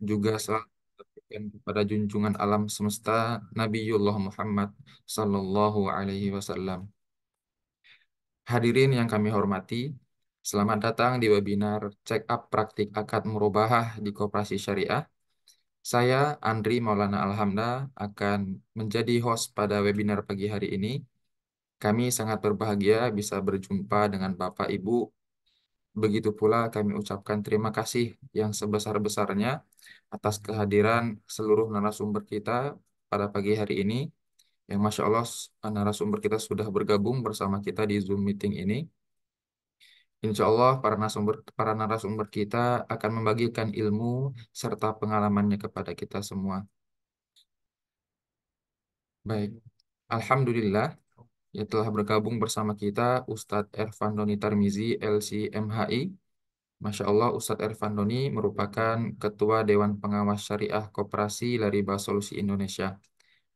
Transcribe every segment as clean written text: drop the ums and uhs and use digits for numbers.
juga salam kepada junjungan alam semesta Nabiullah Muhammad Sallallahu Alaihi Wasallam. Hadirin yang kami hormati, selamat datang di webinar Check Up Praktik Akad Murabahah di Koperasi Syariah. Saya, Andri Maulana Alhamda, akan menjadi host pada webinar pagi hari ini. Kami sangat berbahagia bisa berjumpa dengan Bapak Ibu. Begitu pula kami ucapkan terima kasih yang sebesar-besarnya atas kehadiran seluruh narasumber kita pada pagi hari ini. Yang Masya Allah narasumber kita sudah bergabung bersama kita di Zoom meeting ini. Insya Allah para narasumber kita akan membagikan ilmu serta pengalamannya kepada kita semua. Baik, Alhamdulillah ya telah bergabung bersama kita Ustadz Ervan Doni Tarmizi, LC MHI. Masya Allah, Ustadz Ervan Doni merupakan Ketua Dewan Pengawas Syariah Koperasi Lariba Solusi Indonesia.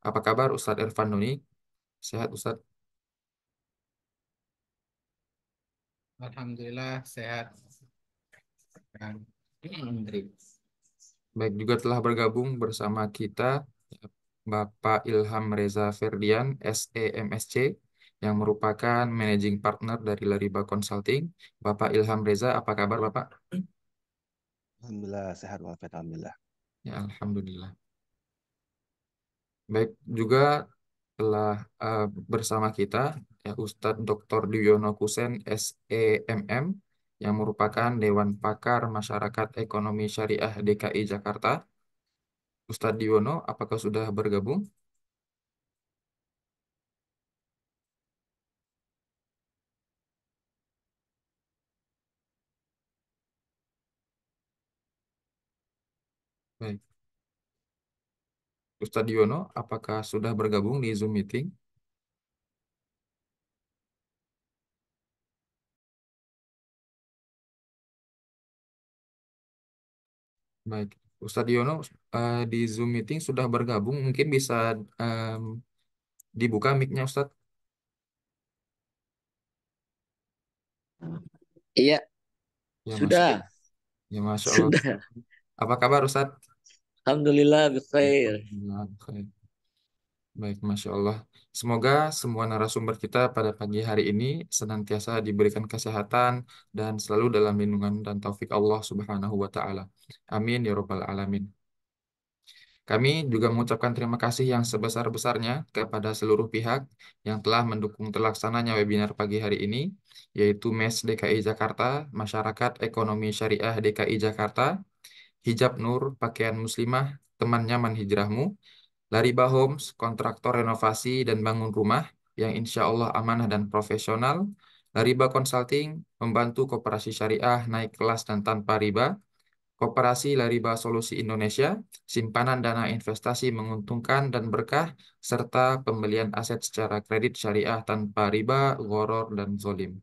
Apa kabar Ustadz Ervan Doni? Sehat Ustadz? Alhamdulillah sehat. Menteri. Baik, juga telah bergabung bersama kita Bapak Ilham Reza Ferdian, SEMSC, yang merupakan Managing Partner dari Lariba Consulting. Bapak Ilham Reza, apa kabar Bapak? Alhamdulillah sehat walafiat alhamdulillah. Ya, Alhamdulillah. Baik, juga telah bersama kita ya, Ustadz Dr. Diyono Kusen, SEMM, yang merupakan Dewan Pakar Masyarakat Ekonomi Syariah DKI Jakarta. Ustadz Diyono, apakah sudah bergabung? Baik. Ustadz Diyono, apakah sudah bergabung di Zoom meeting? Baik, Ustadz Yono di Zoom meeting sudah bergabung. Mungkin bisa em, dibuka mic-nya Ustadz. Iya, Ya, sudah, Masya Allah. sudah. Apa kabar Ustadz? Alhamdulillah, bikhair. Alhamdulillah, baik. Baik, Masya Allah. Semoga semua narasumber kita pada pagi hari ini senantiasa diberikan kesehatan dan selalu dalam lindungan dan taufik Allah Subhanahu wa Ta'ala. Amin ya Rabbal 'Alamin. Kami juga mengucapkan terima kasih yang sebesar-besarnya kepada seluruh pihak yang telah mendukung terlaksananya webinar pagi hari ini, yaitu MES DKI Jakarta, Masyarakat Ekonomi Syariah DKI Jakarta, Hijab Nur, Pakaian Muslimah, Teman Nyaman Hijrahmu, Lariba Homes, kontraktor renovasi dan bangun rumah yang insya Allah amanah dan profesional, Lariba Consulting, membantu koperasi syariah naik kelas dan tanpa riba, Koperasi Lariba Solusi Indonesia, simpanan dana investasi menguntungkan dan berkah, serta pembelian aset secara kredit syariah tanpa riba, gharar, dan zolim.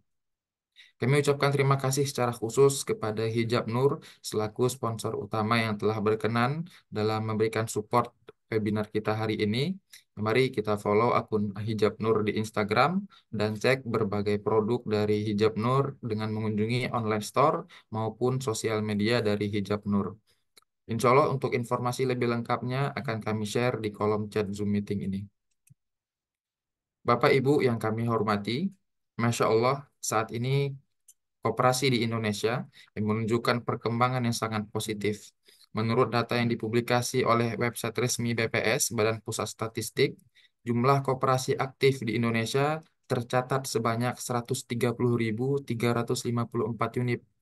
Kami ucapkan terima kasih secara khusus kepada Hijab Nur selaku sponsor utama yang telah berkenan dalam memberikan support webinar kita hari ini. Mari kita follow akun Hijab Nur di Instagram dan cek berbagai produk dari Hijab Nur dengan mengunjungi online store maupun sosial media dari Hijab Nur. Insya Allah untuk informasi lebih lengkapnya akan kami share di kolom chat Zoom meeting ini. Bapak Ibu yang kami hormati, Masya Allah saat ini koperasi di Indonesia yang menunjukkan perkembangan yang sangat positif. Menurut data yang dipublikasi oleh website resmi BPS, Badan Pusat Statistik, jumlah koperasi aktif di Indonesia tercatat sebanyak 130.354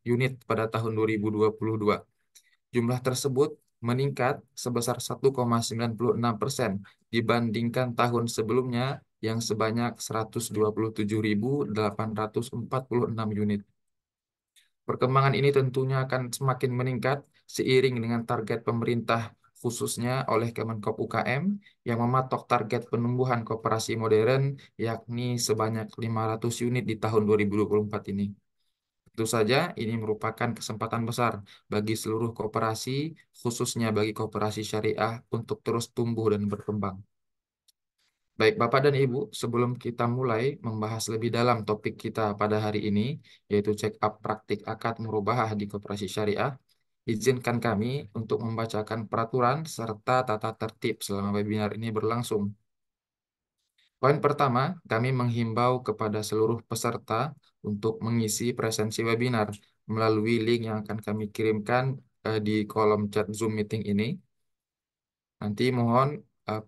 unit pada tahun 2022. Jumlah tersebut meningkat sebesar 1,96% dibandingkan tahun sebelumnya yang sebanyak 127.846 unit. Perkembangan ini tentunya akan semakin meningkat seiring dengan target pemerintah khususnya oleh Kemenkop UKM yang mematok target penumbuhan koperasi modern yakni sebanyak 500 unit di tahun 2024 ini. Tentu saja ini merupakan kesempatan besar bagi seluruh koperasi, khususnya bagi koperasi syariah untuk terus tumbuh dan berkembang. Baik, Bapak dan Ibu, sebelum kita mulai membahas lebih dalam topik kita pada hari ini, yaitu check up praktik akad murabahah di koperasi syariah, Izinkan kami untuk membacakan peraturan serta tata tertib selama webinar ini berlangsung. Poin pertama, kami menghimbau kepada seluruh peserta untuk mengisi presensi webinar melalui link yang akan kami kirimkan di kolom chat Zoom meeting ini. Nanti mohon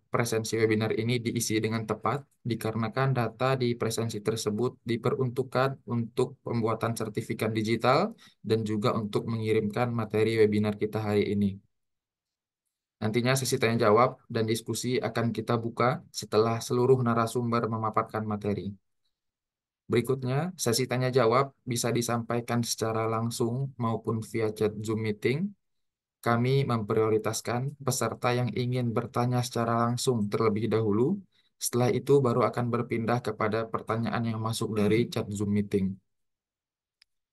presensi webinar ini diisi dengan tepat dikarenakan data di presensi tersebut diperuntukkan untuk pembuatan sertifikat digital dan juga untuk mengirimkan materi webinar kita hari ini. Nantinya sesi tanya jawab dan diskusi akan kita buka setelah seluruh narasumber memaparkan materi. Berikutnya, sesi tanya jawab bisa disampaikan secara langsung maupun via chat Zoom meeting. Kami memprioritaskan peserta yang ingin bertanya secara langsung terlebih dahulu. Setelah itu baru akan berpindah kepada pertanyaan yang masuk dari chat Zoom meeting.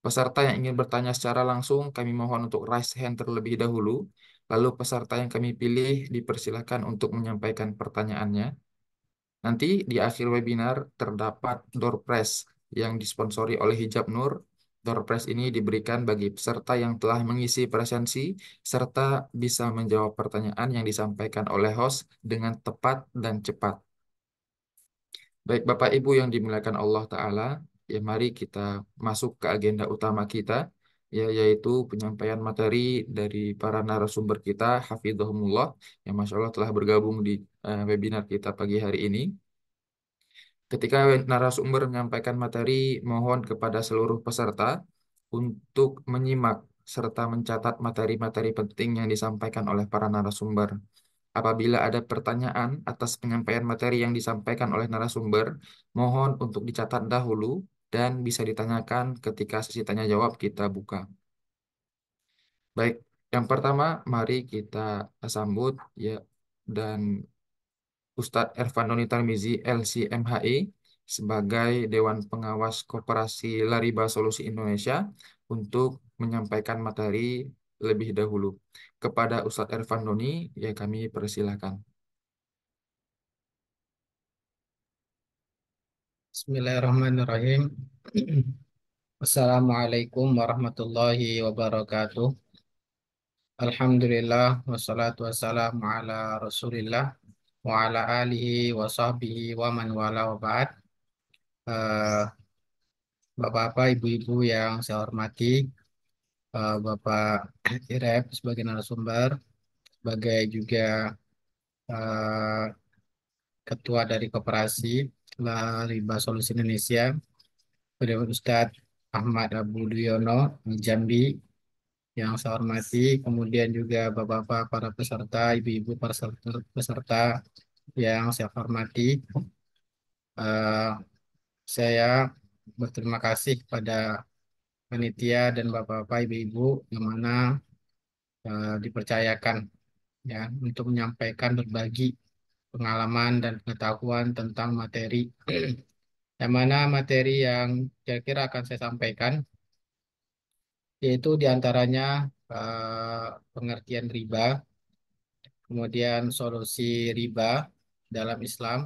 Peserta yang ingin bertanya secara langsung, kami mohon untuk raise hand terlebih dahulu. Lalu peserta yang kami pilih dipersilakan untuk menyampaikan pertanyaannya. Nanti di akhir webinar terdapat door prize yang disponsori oleh Hijab Nur. Door prize ini diberikan bagi peserta yang telah mengisi presensi serta bisa menjawab pertanyaan yang disampaikan oleh host dengan tepat dan cepat. Baik Bapak Ibu yang dimuliakan Allah Ta'ala, ya mari kita masuk ke agenda utama kita, ya, yaitu penyampaian materi dari para narasumber kita, Hafizahumullah, yang Masya Allah telah bergabung di webinar kita pagi hari ini. Ketika narasumber menyampaikan materi, mohon kepada seluruh peserta untuk menyimak serta mencatat materi-materi penting yang disampaikan oleh para narasumber. Apabila ada pertanyaan atas penyampaian materi yang disampaikan oleh narasumber, mohon untuk dicatat dahulu dan bisa ditanyakan ketika sesi tanya jawab kita buka. Baik, yang pertama mari kita sambut ya dan Ustadz Ervandoni Tarmizi, LCMHI, sebagai Dewan Pengawas Koperasi Lariba Solusi Indonesia untuk menyampaikan materi lebih dahulu. Kepada Ustadz Ervandoni, ya kami persilahkan. Bismillahirrahmanirrahim. Assalamualaikum warahmatullahi wabarakatuh. Alhamdulillah wassalatu wassalamu ala Rasulillah wa ala alihi wa sahbihi wa man wala wa ba'd. Eh, Bapak-bapak, ibu-ibu yang saya hormati, Bapak Irep sebagai narasumber, sebagai juga eh, ketua dari Koperasi Riba Solusi Indonesia, Kemudian Ustadz Ahmad Abu Duyono Jambi yang saya hormati, kemudian juga bapak-bapak para peserta, ibu-ibu para peserta yang saya hormati. Eh, saya berterima kasih pada panitia dan bapak-bapak, ibu-ibu yang mana dipercayakan ya untuk menyampaikan berbagi pengalaman dan pengetahuan tentang materi yang mana materi yang kira-kira akan saya sampaikan yaitu diantaranya pengertian riba, kemudian solusi riba dalam Islam,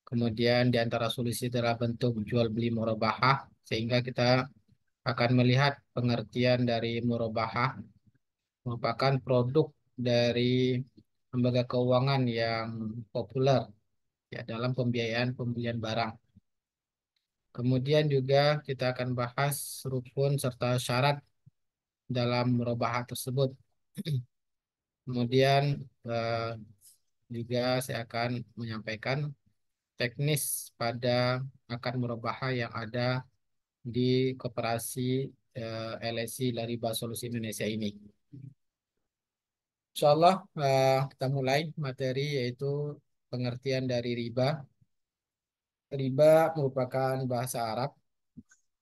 kemudian di antara solusi adalah bentuk jual beli murabahah, sehingga kita akan melihat pengertian dari murabahah merupakan produk dari lembaga keuangan yang populer ya dalam pembiayaan pembelian barang. Kemudian juga kita akan bahas rukun serta syarat dalam murabahah tersebut. Kemudian eh, juga saya akan menyampaikan teknis pada akad murabahah yang ada di Koperasi LSI Lariba Solusi Indonesia ini. Insya Allah kita mulai materi yaitu pengertian dari riba. Riba merupakan bahasa Arab.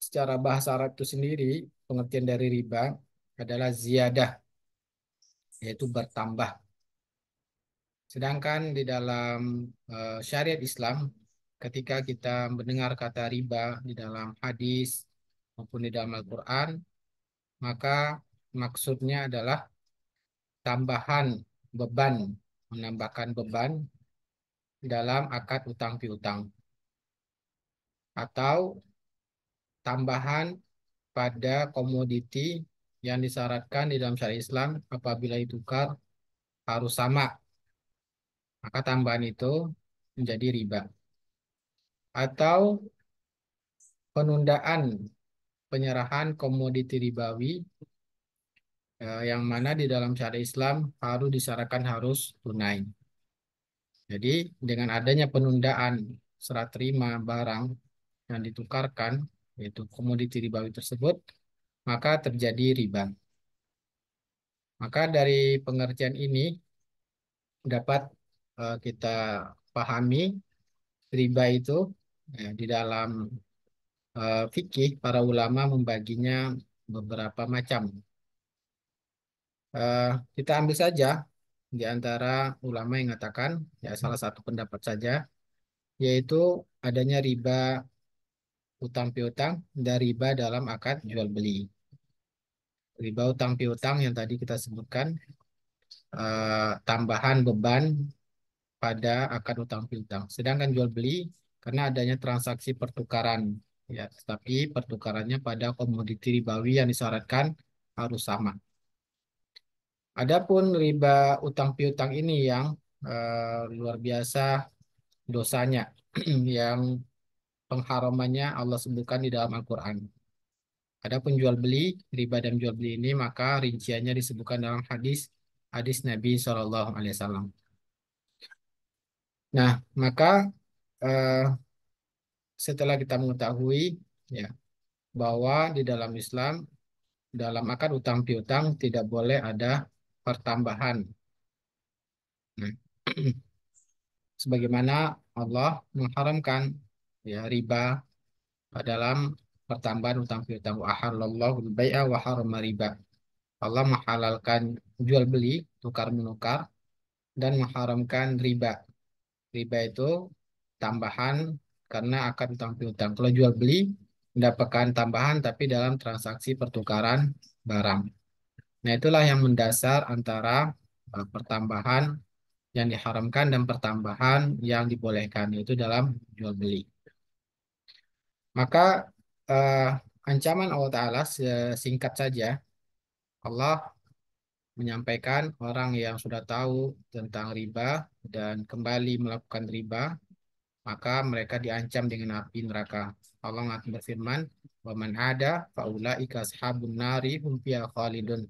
Secara bahasa Arab itu sendiri, pengertian dari riba adalah ziyadah, yaitu bertambah. Sedangkan di dalam syariat Islam, ketika kita mendengar kata riba di dalam hadis maupun di dalam Al-Quran, maka maksudnya adalah tambahan beban, menambahkan beban dalam akad utang piutang, atau tambahan pada komoditi yang disyaratkan di dalam syariat Islam apabila ditukar harus sama, maka tambahan itu menjadi riba. Atau penundaan penyerahan komoditi ribawi yang mana di dalam syariat Islam harus disyaratkan harus tunai. Jadi dengan adanya penundaan serah terima barang yang ditukarkan, yaitu komoditi ribawi tersebut, maka terjadi riba. Maka dari pengertian ini dapat kita pahami riba itu di dalam fikih para ulama membaginya beberapa macam. Eh, kita ambil saja di antara ulama yang mengatakan ya salah satu pendapat saja yaitu adanya riba utang piutang dan riba dalam akad jual beli. Riba utang piutang yang tadi kita sebutkan tambahan beban pada akad utang piutang. Sedangkan jual beli karena adanya transaksi pertukaran ya, tetapi pertukarannya pada komoditi ribawi yang disyaratkan harus sama. Adapun riba utang piutang ini yang luar biasa dosanya yang pengharamannya Allah sebutkan di dalam Al-Quran. Adapun jual beli, riba dan jual beli ini maka rinciannya disebutkan dalam hadis hadis Nabi Shallallahu Alaihi Wasallam. Nah, maka eh, setelah kita mengetahui ya bahwa di dalam Islam dalam akad utang piutang tidak boleh ada pertambahan. Nah, sebagaimana Allah mengharamkan ya riba dalam pertambahan utang piutang wa ahallallahu al-bai'a wa harrama riba. Allah menghalalkan jual beli, tukar menukar dan mengharamkan riba. Riba itu tambahan karena akan utang piutang. Kalau jual beli mendapatkan tambahan tapi dalam transaksi pertukaran barang. Nah, itulah yang mendasar antara pertambahan yang diharamkan dan pertambahan yang dibolehkan yaitu dalam jual beli. Maka eh, ancaman Allah Ta'ala singkat saja Allah menyampaikan orang yang sudah tahu tentang riba dan kembali melakukan riba, maka mereka diancam dengan api neraka. Allah berfirman, "Wa man ada faulaika ashabun nari hum fiha khalidun."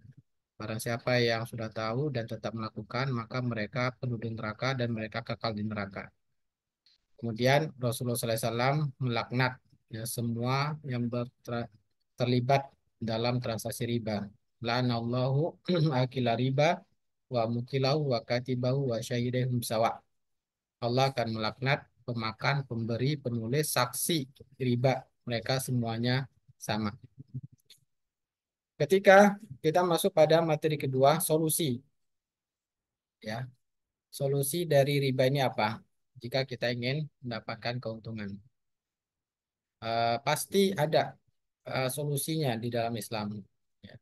Barang siapa yang sudah tahu dan tetap melakukan, maka mereka penduduk neraka dan mereka kekal di neraka. Kemudian Rasulullah SAW melaknat ya, semua yang terlibat dalam transaksi riba. La'anallahu akila riba wa mukilahu wa katibahu wa syahidahum sawa. Allah akan melaknat pemakan, pemberi, penulis, saksi riba. Mereka semuanya sama. Ketika kita masuk pada materi kedua, solusi. Ya, solusi dari riba ini apa? Jika kita ingin mendapatkan keuntungan. Pasti ada solusinya di dalam Islam. Ya.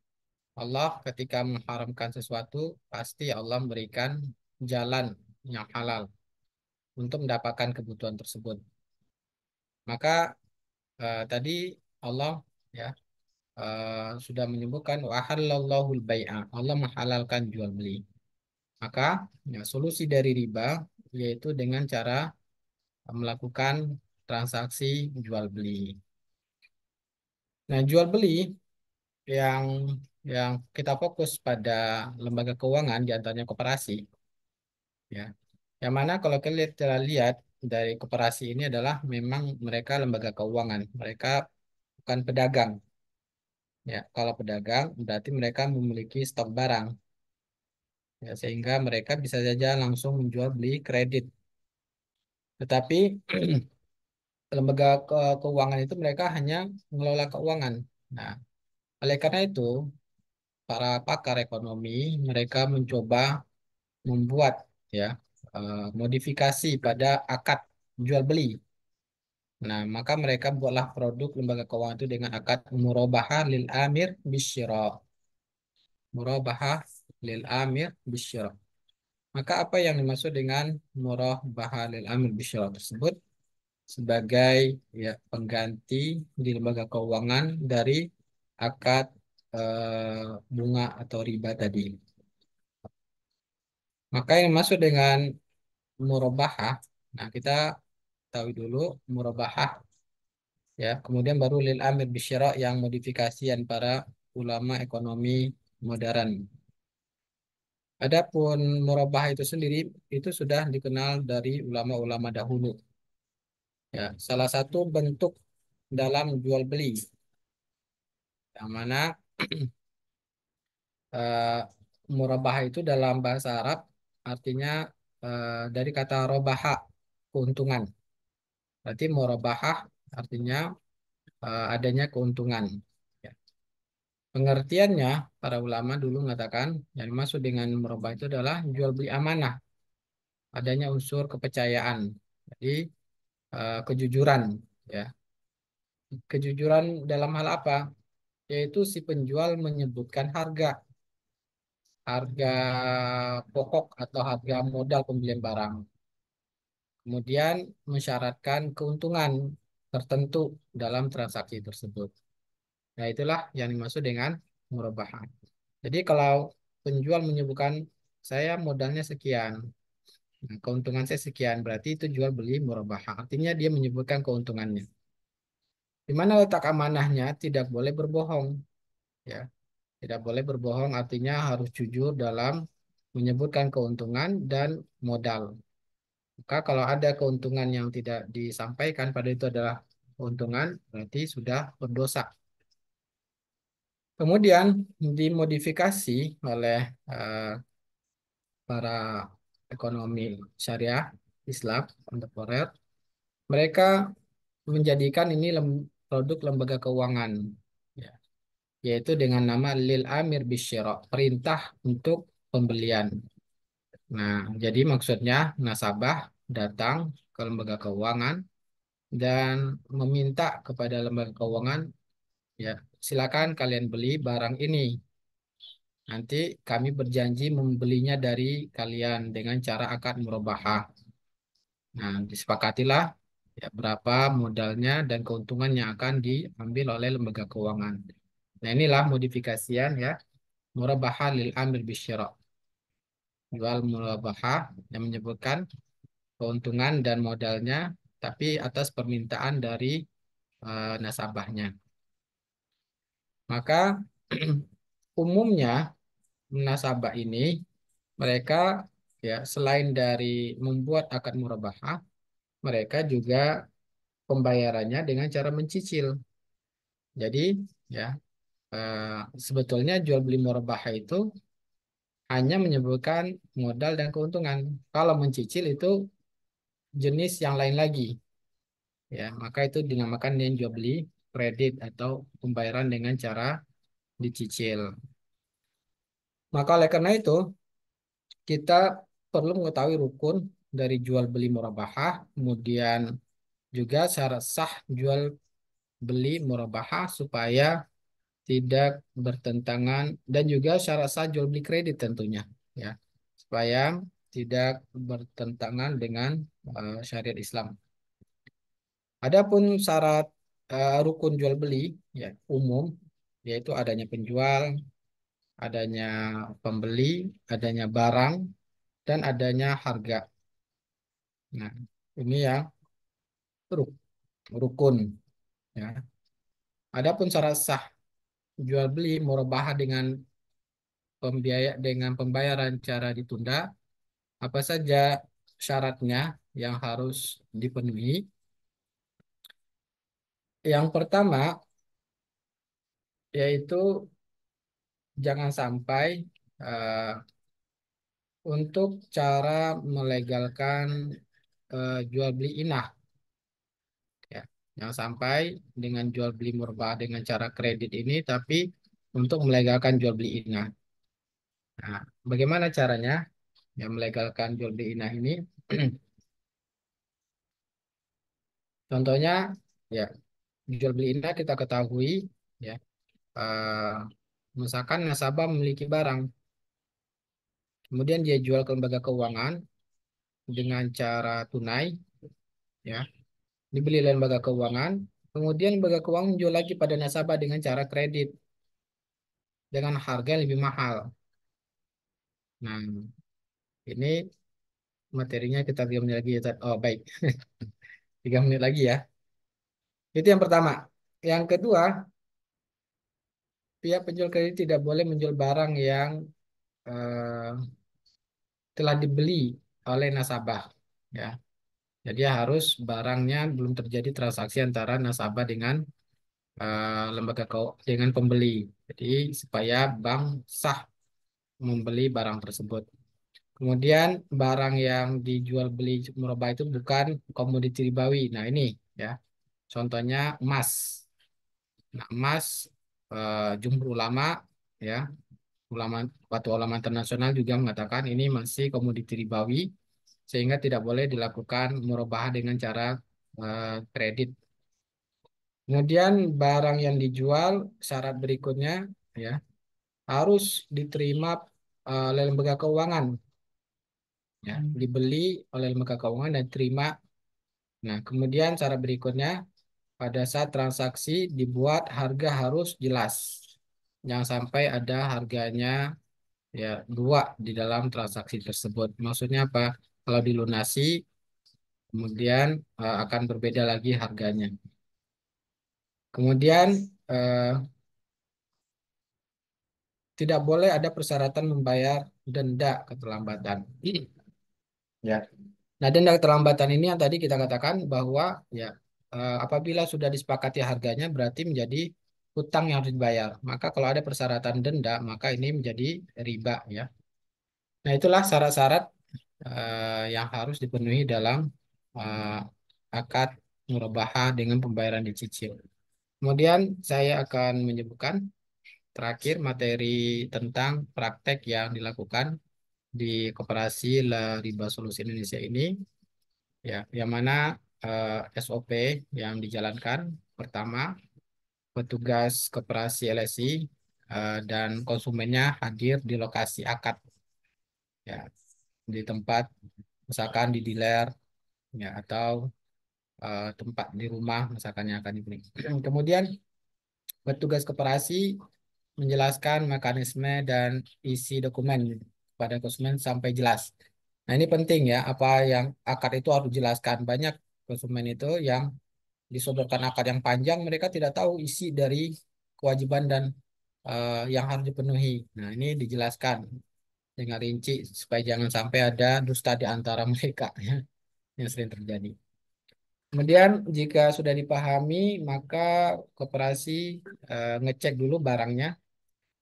Allah ketika mengharamkan sesuatu, pasti Allah memberikan jalan yang halal untuk mendapatkan kebutuhan tersebut. Maka tadi Allah ya sudah menyebutkan wa halallahul bai'a. Allah menghalalkan jual beli. Maka ya, solusi dari riba yaitu dengan cara melakukan transaksi jual beli. Nah, jual beli yang yang kita fokus pada lembaga keuangan di antaranya koperasi ya. Yang mana kalau kita lihat dari koperasi ini adalah memang mereka lembaga keuangan, mereka bukan pedagang. Ya, kalau pedagang berarti mereka memiliki stok barang, ya, sehingga mereka bisa saja langsung menjual beli kredit. Tetapi lembaga keuangan itu mereka hanya mengelola keuangan. Nah, oleh karena itu, para pakar ekonomi mereka mencoba membuat ya modifikasi pada akad jual beli. Nah, maka mereka buatlah produk lembaga keuangan itu dengan akad murabahah lil amir bisyira. Murabahah lil amir bisyira. Maka apa yang dimaksud dengan murabahah lil amir bisyira tersebut sebagai ya pengganti di lembaga keuangan dari akad bunga atau riba tadi. Maka yang masuk dengan murabahah, nah kita tahu dulu murabahah ya, kemudian baru lil amir bisyara yang modifikasian para ulama ekonomi modern. Adapun murabahah itu sendiri itu sudah dikenal dari ulama-ulama dahulu ya, salah satu bentuk dalam jual beli yang mana eh, murabahah itu dalam bahasa Arab artinya dari kata robaha, keuntungan. Berarti murabahah artinya adanya keuntungan. Ya. Pengertiannya, para ulama dulu mengatakan yang dimaksud dengan murabahah itu adalah jual beli amanah, adanya unsur kepercayaan. Jadi kejujuran, ya. Kejujuran dalam hal apa? Yaitu si penjual menyebutkan harga, harga pokok atau harga modal pembelian barang. Kemudian mensyaratkan keuntungan tertentu dalam transaksi tersebut. Nah, itulah yang dimaksud dengan murabahan. Jadi kalau penjual menyebutkan saya modalnya sekian, nah, keuntungan saya sekian, berarti itu jual beli murabaha. Artinya dia menyebutkan keuntungannya. Di mana letak amanahnya tidak boleh berbohong, ya. Tidak boleh berbohong artinya harus jujur dalam menyebutkan keuntungan dan modal. Maka kalau ada keuntungan yang tidak disampaikan pada itu adalah keuntungan, berarti sudah berdosa. Kemudian dimodifikasi oleh eh, para ekonomi syariah Islam kontemporer. Mereka menjadikan ini produk lembaga keuangan, ya, yaitu dengan nama Lil Amir Bisyira, perintah untuk pembelian. Nah, jadi maksudnya nasabah datang ke lembaga keuangan dan meminta kepada lembaga keuangan, ya, silakan kalian beli barang ini. Nanti kami berjanji membelinya dari kalian dengan cara akad murabahah. Nah, disepakatilah ya, berapa modalnya dan keuntungan yang akan diambil oleh lembaga keuangan. Nah, inilah modifikasian ya, murabahah lil amir bisyara. Jual murabahah yang menyebutkan keuntungan dan modalnya, tapi atas permintaan dari nasabahnya. Maka umumnya nasabah ini mereka ya selain dari membuat akad murabahah, mereka juga pembayarannya dengan cara mencicil. Jadi ya eh, sebetulnya jual beli murabahah itu hanya menyebutkan modal dan keuntungan. Kalau mencicil itu jenis yang lain lagi. Ya, maka itu dinamakan dengan jual beli kredit atau pembayaran dengan cara dicicil. Maka oleh karena itu kita perlu mengetahui rukun dari jual beli murabahah, kemudian juga syarat sah jual beli murabahah supaya tidak bertentangan dan juga syarat sah jual beli kredit tentunya ya supaya tidak bertentangan dengan syariat Islam. Adapun syarat rukun jual beli ya umum yaitu adanya penjual, adanya pembeli, adanya barang dan adanya harga. Nah, ini ya rukun ya. Adapun syarat sah jual beli murabahah dengan pembayaran cara ditunda, apa saja syaratnya yang harus dipenuhi? Yang pertama yaitu jangan sampai eh, untuk cara melegalkan jual beli inah, ya. Jangan sampai dengan jual beli murabahah dengan cara kredit ini, tapi untuk melegalkan jual beli inah. Nah, bagaimana caranya yang melegalkan jual beli inah ini? Contohnya, ya jual beli indah kita ketahui, ya eh, misalkan nasabah memiliki barang, kemudian dia jual ke lembaga keuangan dengan cara tunai, ya dibeli oleh lembaga keuangan, kemudian lembaga keuangan menjual lagi pada nasabah dengan cara kredit. dengan harga yang lebih mahal. Nah, ini materinya kita 3 menit lagi ya. Oh, baik. 3 menit lagi ya. Itu yang pertama. Yang kedua, pihak penjual kredit tidak boleh menjual barang yang eh, telah dibeli oleh nasabah. Ya, jadi harus barangnya belum terjadi transaksi antara nasabah dengan dengan pembeli. Jadi supaya bank sah membeli barang tersebut. Kemudian barang yang dijual beli murabah itu bukan komoditi ribawi. Nah ini ya, contohnya emas. Nah emas, jumhur ulama ya, ulama Fatwa Ulama Internasional juga mengatakan ini masih komoditi ribawi sehingga tidak boleh dilakukan murabahah dengan cara kredit. Kemudian barang yang dijual syarat berikutnya ya harus diterima oleh lembaga keuangan ya, dibeli oleh lembaga keuangan dan terima. Nah, kemudian cara berikutnya pada saat transaksi dibuat harga harus jelas. Jangan sampai ada harganya ya dua di dalam transaksi tersebut. Maksudnya apa? Kalau dilunasi kemudian akan berbeda lagi harganya. Kemudian eh, tidak boleh ada persyaratan membayar denda keterlambatan. Ya. Nah, denda keterlambatan ini yang tadi kita katakan bahwa ya apabila sudah disepakati harganya berarti menjadi hutang yang harus dibayar. Maka kalau ada persyaratan denda, maka ini menjadi riba ya. Nah, itulah syarat-syarat yang harus dipenuhi dalam eh, akad murabahah dengan pembayaran dicicil. Kemudian saya akan menyebutkan terakhir materi tentang praktek yang dilakukan di Koperasi La Riba Solusi Indonesia ini ya, yang mana SOP yang dijalankan pertama petugas koperasi LSI dan konsumennya hadir di lokasi akad ya, di tempat misalkan di dealer ya atau tempat di rumah misalkan yang akan dibeli. Kemudian petugas koperasi menjelaskan mekanisme dan isi dokumen pada konsumen sampai jelas. Nah, ini penting ya, apa yang akad itu harus dijelaskan. Banyak konsumen itu yang disodorkan akad yang panjang, mereka tidak tahu isi dari kewajiban dan yang harus dipenuhi. Nah, ini dijelaskan dengan rinci supaya jangan sampai ada dusta di antara mereka ya, yang sering terjadi. Kemudian jika sudah dipahami, maka koperasi ngecek dulu barangnya.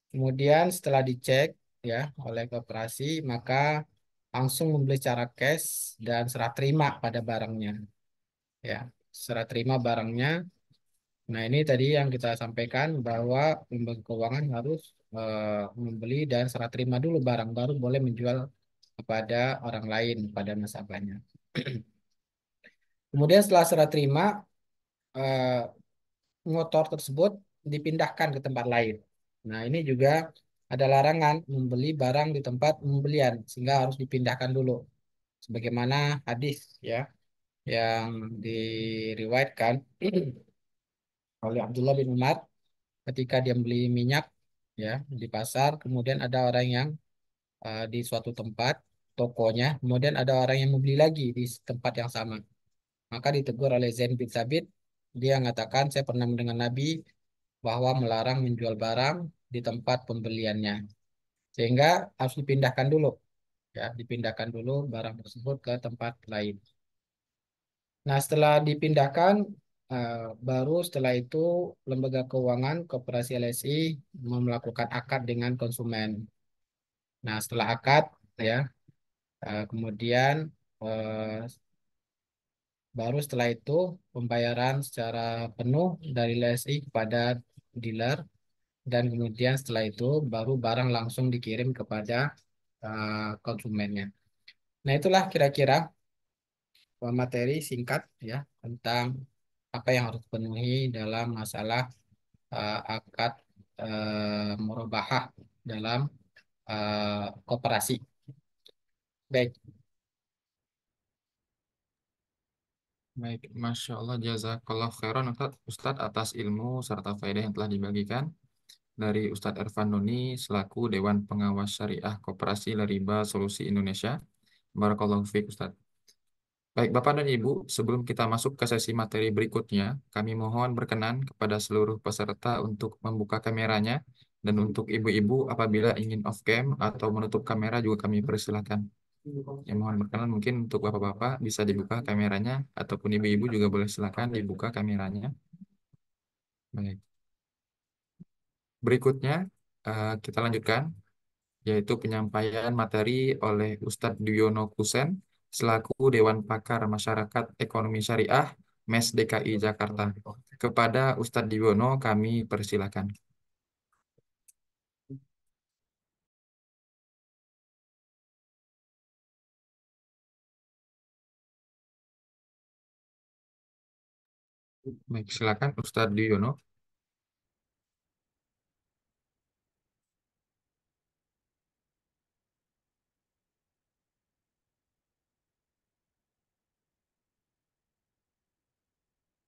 Kemudian setelah dicek ya oleh koperasi, maka langsung membeli secara cash dan serah terima pada barangnya. Ya, serah terima barangnya. Nah, ini tadi yang kita sampaikan bahwa lembaga keuangan harus membeli dan serah terima dulu barang baru boleh menjual kepada orang lain, pada nasabahnya. Kemudian setelah serah terima, eh, motor tersebut dipindahkan ke tempat lain. Nah, ini juga ada larangan membeli barang di tempat pembelian sehingga harus dipindahkan dulu. Sebagaimana hadis ya yang diriwayatkan oleh Abdullah bin Umar ketika dia beli minyak ya di pasar, kemudian ada orang yang di suatu tempat tokonya, kemudian ada orang yang membeli lagi di tempat yang sama. Maka ditegur oleh Zain bin Sabit, dia mengatakan saya pernah mendengar Nabi bahwa melarang menjual barang di tempat pembeliannya. Sehingga harus dipindahkan dulu ya, dipindahkan dulu barang tersebut ke tempat lain. Nah, setelah dipindahkan baru setelah itu lembaga keuangan Koperasi LSI melakukan akad dengan konsumen. Nah, setelah akad ya, kemudian eh, baru setelah itu pembayaran secara penuh dari LSI kepada dealer dan kemudian setelah itu baru barang langsung dikirim kepada konsumennya. Nah, itulah kira-kira materi singkat ya tentang apa yang harus dipenuhi dalam masalah akad murabahah dalam koperasi. Baik, Baik, Masya Allah, jazakallah khairan Ustadz atas ilmu serta faedah yang telah dibagikan. dari Ustadz Ervan Doni selaku Dewan Pengawas Syariah Koperasi Lariba Solusi Indonesia. Barakallahu fiik Ustadz. Baik, Bapak dan Ibu, sebelum kita masuk ke sesi materi berikutnya, kami mohon berkenan kepada seluruh peserta untuk membuka kameranya, dan untuk ibu-ibu apabila ingin off cam atau menutup kamera juga kami persilahkan. Ya, mohon berkenan mungkin untuk Bapak-Bapak bisa dibuka kameranya, ataupun ibu-ibu juga boleh silakan dibuka kameranya. Baik. Berikutnya, kita lanjutkan, yaitu penyampaian materi oleh Ustadz Duyono Kusen selaku Dewan Pakar Masyarakat Ekonomi Syariah MES DKI Jakarta. Kepada Ustadz Duyono kami persilakan. Baik, silakan Ustadz Duyono.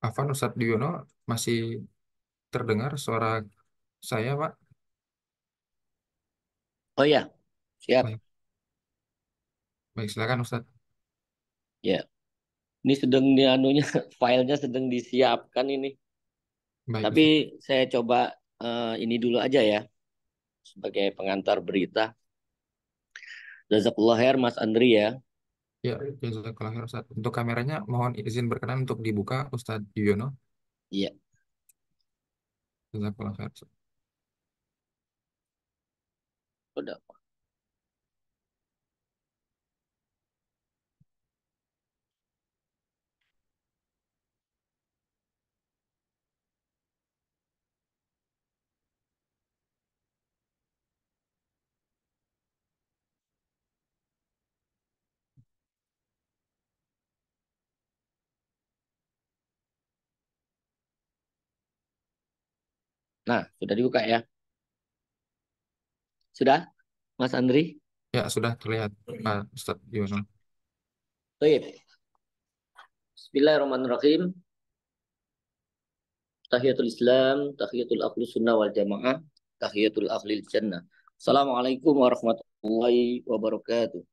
Afan, Ustadz Duyono masih terdengar suara saya, Pak? Oh ya, siap. Baik, baik silakan Ustadz. Ya, ini sedang di anunya, filenya sedang disiapkan ini. Baik Tapi Ustadz. saya coba ini dulu aja ya, sebagai pengantar berita. Jazakallah khair Mas Andri ya. Ya, jazakallah khair Ustadz. Untuk kameranya mohon izin berkenan untuk dibuka Ustadz Duyono. Iya, Jazakallah khair Ustadz. udah. Nah, sudah dibuka ya. Sudah, Mas Andri? Ya, sudah terlihat Pak Ustadz Duyono. Baik. Bismillahirrahmanirrahim. Tahiyatul Islam, tahiyatul ahlus sunnah wal jamaah, tahiyatul ahlil jannah. Assalamualaikum warahmatullahi wabarakatuh.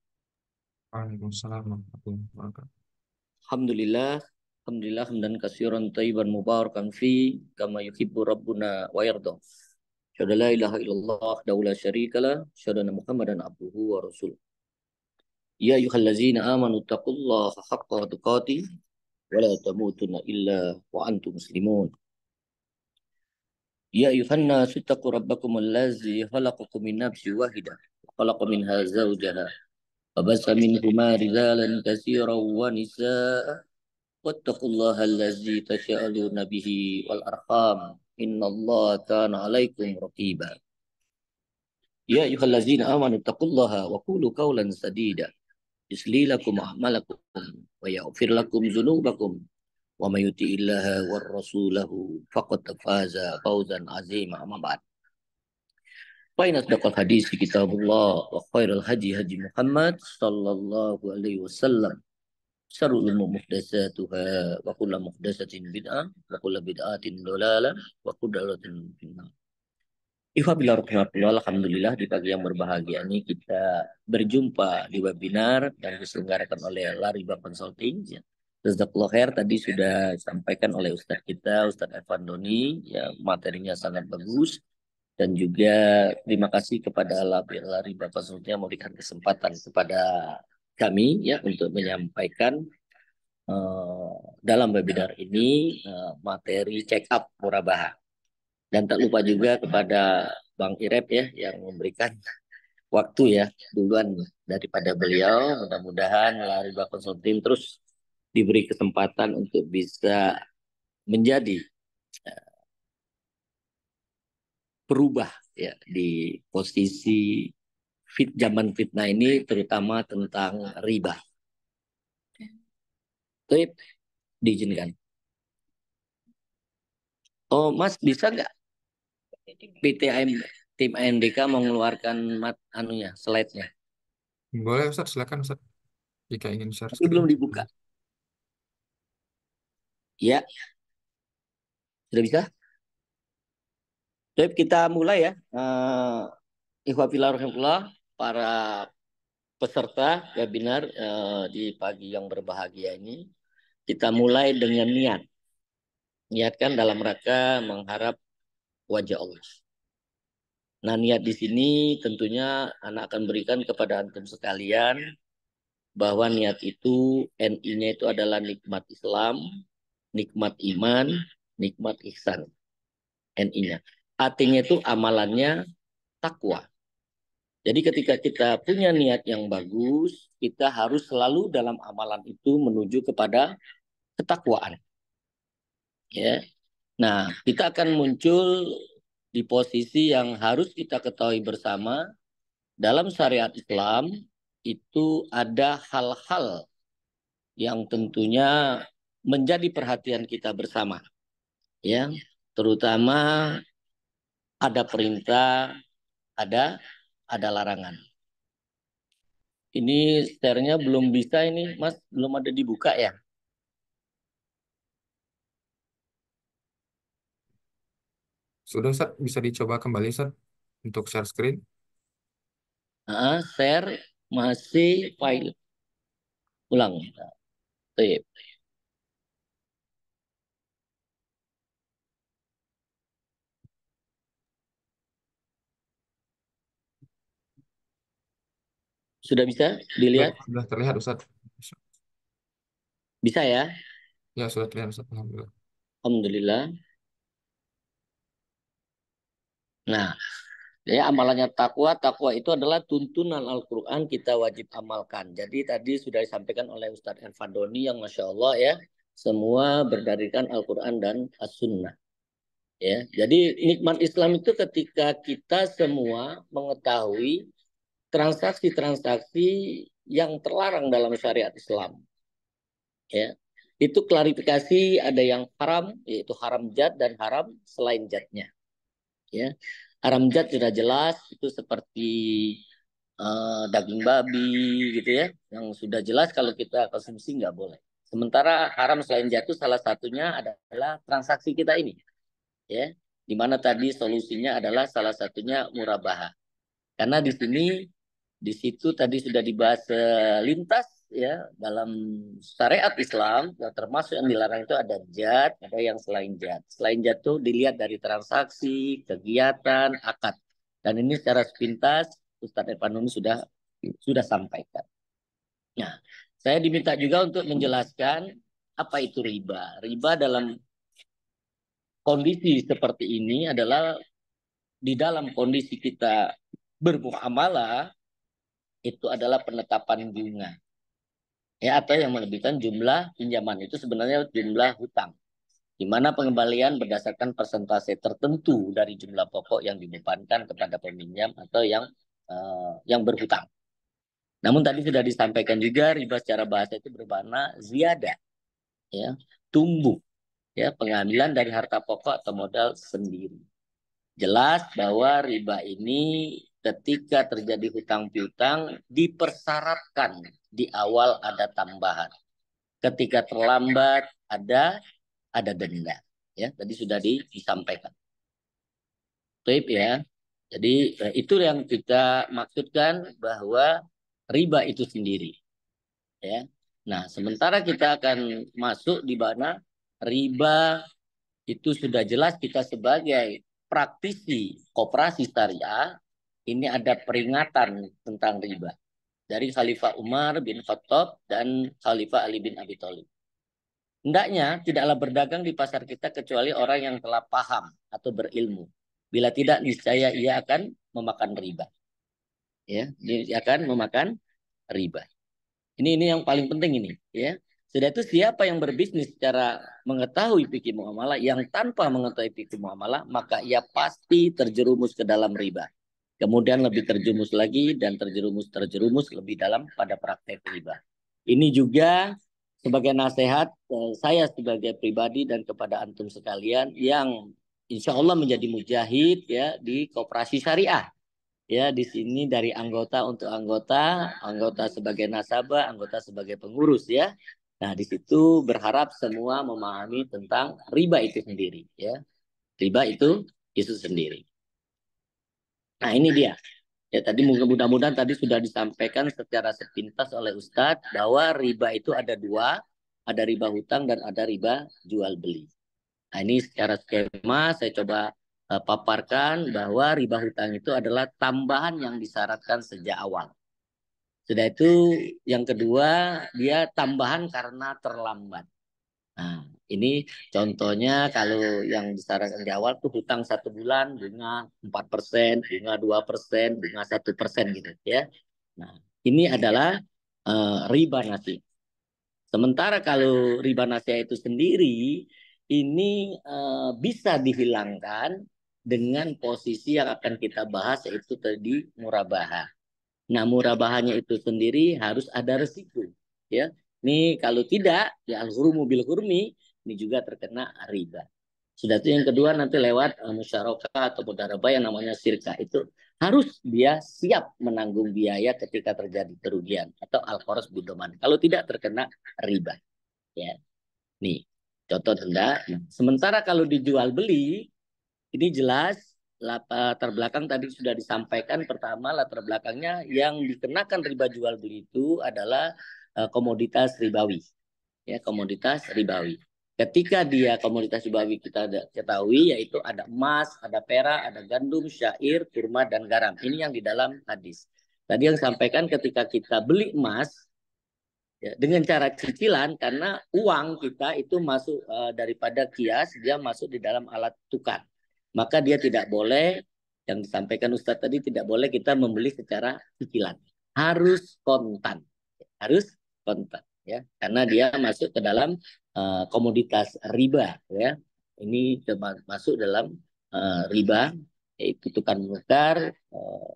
Waalaikumsalam warahmatullahi wabarakatuh. Alhamdulillah, alhamdulillah hamdan katsiran thayyiban mubarakan fi kama yuhibbu rabbuna wa yarda. Syada la ilaha illallah wahdahu la syarikalah, syada anna Muhammadan abduhu wa rasul. Ya ayyuhallazina amanu taqullaha haqqa tuqatih wa la tamutunna illa wa antum muslimun. Ya ayuhan nasu taqu rabbakum allazi khalaqakum min nafsin wahidah wa khalaqa minha zawjaha wa basa minhuma rijalan katsiran wa nisaa wattaqullaha allazi tasaaluna bihi wal arham innallaha kana 'alaikum raqiba. Ya ayyuhallazina amanu taqullaha wa qulu qawlan sadida yusli lakum a'malakum wa yaghfir lakum dzunubakum wa may yuti'illaha war rasulahu faqad faza fawzan 'azima amma ba'd. فإن أصدق الحديث كتاب الله وخير الهدي هدي محمد صلى الله عليه وسلم شر الأمور محدثاتها وكل محدثة بدعة وكل بدعة ضلالة وكل ضلالة في النار. Ifabila rahmatullah, alhamdulillah di pagi yang berbahagia ini kita berjumpa di webinar yang diselenggarakan oleh Lariba Consulting. Ya. Jazakallah khair, tadi sudah disampaikan oleh Ustadz kita, Ustadz Evan Doni, yang materinya sangat bagus. Dan juga terima kasih kepada Lariba Consulting yang memberikan kesempatan kepada kami ya untuk menyampaikan dalam webinar ini materi check up murabahah. Dan tak lupa juga kepada Bang Irep ya yang memberikan waktu ya duluan daripada beliau. Mudah-mudahan Lariba Consulting terus diberi kesempatan untuk bisa menjadi berubah ya di posisi zaman fitnah ini terutama tentang riba. Baik, diizinkan. Oh, Mas bisa nggak PTM tim ANDK mengeluarkan anunya, slide-nya? Boleh Ustadz, silakan Ustadz. Jika ingin share Tapi screen. belum dibuka. Ya, sudah bisa? Baik, kita mulai ya. Ikhwah fillah rahimahullah, para peserta webinar di pagi yang berbahagia ini. Kita mulai dengan niat. Niatkan dalam rangka mengharap wajah Allah. Nah, niat di sini tentunya anak akan berikan kepada antum sekalian bahwa niat itu NI-nya itu adalah nikmat Islam, nikmat iman, nikmat ihsan. NI-nya. Artinya itu amalannya takwa. Jadi ketika kita punya niat yang bagus, kita harus selalu dalam amalan itu menuju kepada ketakwaan. Ya. Nah, kita akan muncul di posisi yang harus kita ketahui bersama dalam syariat Islam itu ada hal-hal yang tentunya menjadi perhatian kita bersama. Ya, terutama ada perintah, ada larangan. Ini share-nya belum bisa ini, Mas, belum ada dibuka ya? Sudah, Ustaz, bisa dicoba kembali, Ustaz, untuk share screen. Share masih file ulang. Baik. Sudah bisa Ya, dilihat? sudah terlihat, Ustaz. Bisa ya? Ya, sudah terlihat, Ustaz. Alhamdulillah. Alhamdulillah. Nah, ya amalannya takwa. Takwa itu adalah tuntunan Al-Quran kita wajib amalkan. Jadi tadi sudah disampaikan oleh Ustadz Elfadoni yang Masya Allah ya. Semua berdasarkan Al-Quran dan As-Sunnah. Ya, jadi nikmat Islam itu ketika kita semua mengetahui transaksi-transaksi yang terlarang dalam syariat Islam. Ya, itu klarifikasi ada yang haram, yaitu haram zat dan haram selain zatnya. Ya, haram zat sudah jelas itu seperti daging babi gitu ya, yang sudah jelas kalau kita konsumsi nggak boleh. Sementara haram selain zat itu salah satunya adalah transaksi kita ini, ya, di mana tadi solusinya adalah salah satunya murabahah. Karena di situ tadi sudah dibahas lintas ya dalam syariat Islam, yang termasuk yang dilarang itu ada jad, ada yang selain jad. Selain jad itu dilihat dari transaksi, kegiatan, akad. Dan ini secara sepintas Ustadz Epanuni sudah sampaikan. Nah, saya diminta juga untuk menjelaskan apa itu riba. Riba dalam kondisi seperti ini adalah di dalam kondisi kita bermuamalah itu adalah penetapan bunga. Ya, atau yang melebihkan jumlah pinjaman itu sebenarnya jumlah hutang. Di mana pengembalian berdasarkan persentase tertentu dari jumlah pokok yang dibebankan kepada peminjam atau yang berhutang. Namun tadi sudah disampaikan juga riba secara bahasa itu bermakna ziyadah, ya, tumbuh, ya, pengambilan dari harta pokok atau modal sendiri. Jelas bahwa riba ini ketika terjadi hutang piutang dipersyaratkan di awal ada tambahan. Ketika terlambat ada denda. Ya, tadi sudah disampaikan. Baik ya. Jadi itu yang kita maksudkan bahwa riba itu sendiri. Ya. Nah, sementara kita akan masuk di mana riba itu sudah jelas kita sebagai praktisi koperasi syariah ini ada peringatan tentang riba dari Khalifah Umar bin Khattab dan Khalifah Ali bin Abi Thalib. Hendaknya tidaklah berdagang di pasar kita kecuali orang yang telah paham atau berilmu. Bila tidak, niscaya ia akan memakan riba. Ya, dia akan memakan riba. Ini yang paling penting ini, ya. Sudah itu siapa yang berbisnis secara mengetahui fikih muamalah yang tanpa mengetahui fikih muamalah, maka ia pasti terjerumus ke dalam riba. Kemudian lebih terjerumus lagi dan terjerumus lebih dalam pada praktek riba. Ini juga sebagai nasihat saya sebagai pribadi dan kepada antum sekalian yang insya Allah menjadi mujahid ya di koperasi syariah. Ya, di sini dari anggota untuk anggota, anggota sebagai nasabah, anggota sebagai pengurus ya. Nah, di situ berharap semua memahami tentang riba itu sendiri ya. Riba itu sendiri. Nah, ini dia. Ya, tadi mudah-mudahan tadi sudah disampaikan secara sepintas oleh Ustadz bahwa riba itu ada dua, ada riba hutang dan ada riba jual beli. Nah, ini secara skema saya coba paparkan bahwa riba hutang itu adalah tambahan yang disyaratkan sejak awal. Sudah itu yang kedua, dia tambahan karena terlambat. Nah, ini contohnya kalau yang disarankan di awal tuh hutang 1 bulan bunga 4%, bunga 2%, bunga 1% gitu ya. Nah, ini adalah riba nasi. Sementara kalau riba nasiah itu sendiri ini bisa dihilangkan dengan posisi yang akan kita bahas yaitu tadi murabahah. Nah, murabahanya itu sendiri harus ada resiko, ya. Ini kalau tidak, ya al-ghurmu bil ghurmi, ini juga terkena riba. Sudah itu yang kedua nanti lewat musyarakah atau mudarabah yang namanya sirka itu harus dia siap menanggung biaya ketika terjadi kerugian atau al-qoros bidoman. Kalau tidak terkena riba, ya. Nih, contoh denda. Nah, sementara kalau dijual beli ini jelas latar belakang tadi sudah disampaikan. Pertama, latar belakangnya yang dikenakan riba jual beli itu adalah komoditas ribawi. Ya, komoditas ribawi. Ketika dia komoditas ribawi kita ketahui yaitu ada emas, ada perak, ada gandum, syair, kurma dan garam. Ini yang di dalam hadis. Tadi yang sampaikan ketika kita beli emas ya, dengan cara cicilan karena uang kita itu masuk daripada kias dia masuk di dalam alat tukar, maka dia tidak boleh yang disampaikan Ustadz tadi tidak boleh kita membeli secara cicilan, harus kontan, harus kontan ya karena dia masuk ke dalam komoditas riba ya, ini masuk dalam riba yaitu tukar menukar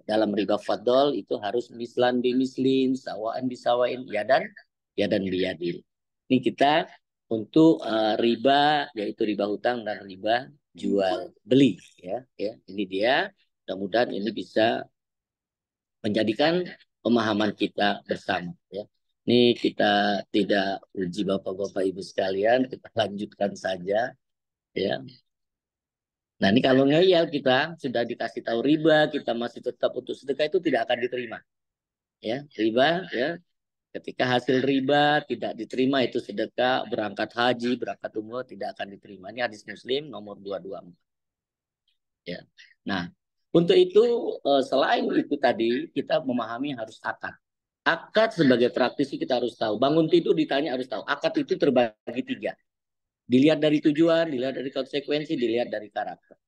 dalam riba fadol itu harus mislan bimislin sawaan bisawain ya dan biadil. Ini kita untuk riba yaitu riba hutang dan riba jual beli ya. Ini dia. Mudah-mudahan ini bisa menjadikan pemahaman kita bersama ya. Ini kita tidak uji Bapak-bapak Ibu sekalian, kita lanjutkan saja ya. Nah, ini kalau ngeyel kita sudah dikasih tahu riba, kita masih tetap untuk sedekah itu tidak akan diterima. Ya, riba ya. Ketika hasil riba tidak diterima itu sedekah, berangkat haji, berangkat umroh tidak akan diterima. Ini hadis Muslim nomor 224. Ya. Nah, untuk itu selain itu tadi kita memahami harus akad. Akad sebagai praktisi kita harus tahu. Bangun tidur ditanya harus tahu. Akad itu terbagi 3. Dilihat dari tujuan, dilihat dari konsekuensi, dilihat dari karakter.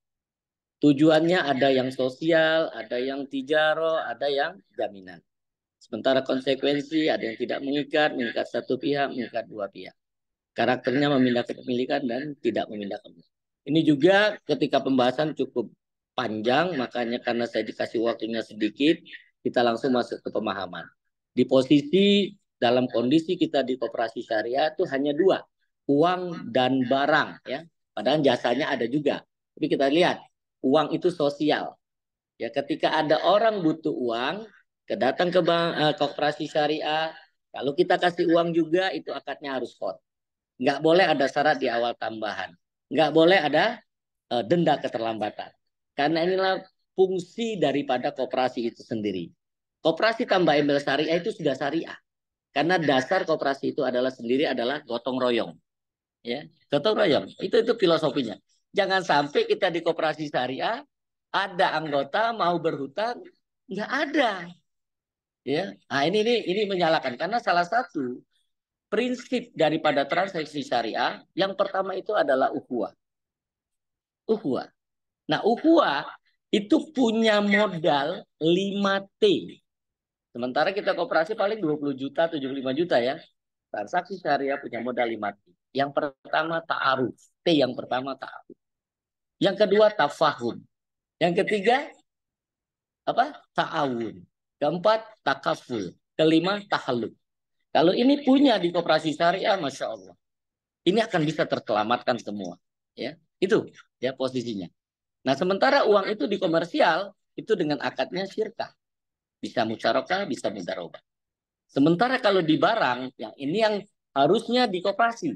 Tujuannya ada yang sosial, ada yang tijaro, ada yang jaminan. Sementara konsekuensi ada yang tidak mengikat satu pihak, mengikat dua pihak. Karakternya memindahkan kepemilikan dan tidak memindahkan. Ini juga ketika pembahasan cukup panjang, makanya karena saya dikasih waktunya sedikit, kita langsung masuk ke pemahaman. Di posisi dalam kondisi kita di koperasi syariah itu hanya 2, uang dan barang ya. Padahal jasanya ada juga. Tapi kita lihat, uang itu sosial. Ya, ketika ada orang butuh uang, datang ke koperasi syariah, kalau kita kasih uang juga itu akadnya harus kot. Nggak boleh ada syarat di awal tambahan. Nggak boleh ada denda keterlambatan. Karena inilah fungsi daripada koperasi itu sendiri. Koperasi tambah embel syariah itu sudah syariah. Karena dasar koperasi itu adalah sendiri adalah gotong royong. Ya, gotong royong. Itu filosofinya. Jangan sampai kita di koperasi syariah ada anggota mau berhutang, nggak ada. Ya, nah ini menyalakan karena salah satu prinsip daripada transaksi syariah yang pertama itu adalah ukhuwah. Ukhuwah. Nah, ukhuwah itu punya modal 5T. Sementara kita koperasi paling 20 juta, 75 juta ya. Transaksi syariah punya modal 5T. Yang pertama ta'aruf. T yang pertama ta'aruf. Yang kedua tafahum. Yang ketiga apa? Ta'awun. Keempat takaful. Kelima tahalluk. Kalau ini punya di koperasi syariah, masya Allah, ini akan bisa terselamatkan semua. Ya, itu ya posisinya. Nah, sementara uang itu di komersial itu dengan akadnya syirkah, bisa musyarakah, bisa mudarobah. Sementara kalau di barang, yang ini yang harusnya di koperasi.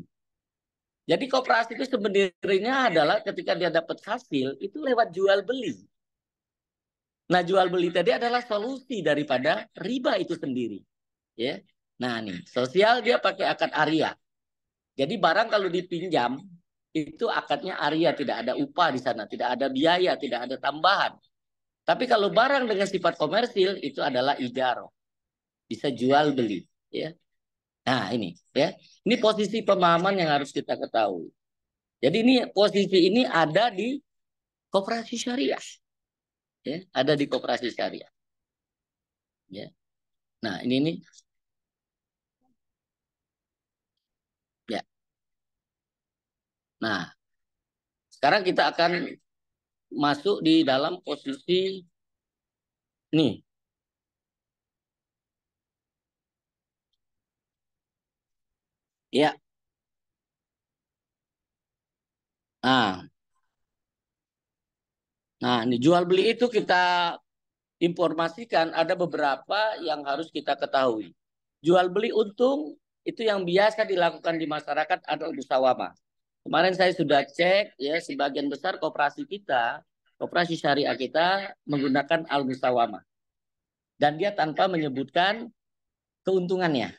Jadi koperasi itu sebenarnya adalah ketika dia dapat hasil itu lewat jual beli. Nah, jual beli tadi adalah solusi daripada riba itu sendiri. Ya. Nah, nih, sosial dia pakai akad aria. Jadi barang kalau dipinjam itu akadnya aria, tidak ada upah di sana, tidak ada biaya, tidak ada tambahan. Tapi kalau barang dengan sifat komersil itu adalah ijaro, bisa jual beli. Ya. Nah, ini ya, ini posisi pemahaman yang harus kita ketahui. Jadi ini posisi ini ada di koperasi syariah, ya, ada di koperasi syariah. Ya. Nah, ini nih, ya. Nah, sekarang kita akan masuk di dalam posisi nih. Ya. Nah, nah, ini jual beli itu kita informasikan ada beberapa yang harus kita ketahui. Jual beli untung itu yang biasa dilakukan di masyarakat adalah musyawarah. Kemarin saya sudah cek ya, sebagian besar koperasi kita, koperasi syariah kita menggunakan al-musawamah. Dan dia tanpa menyebutkan keuntungannya.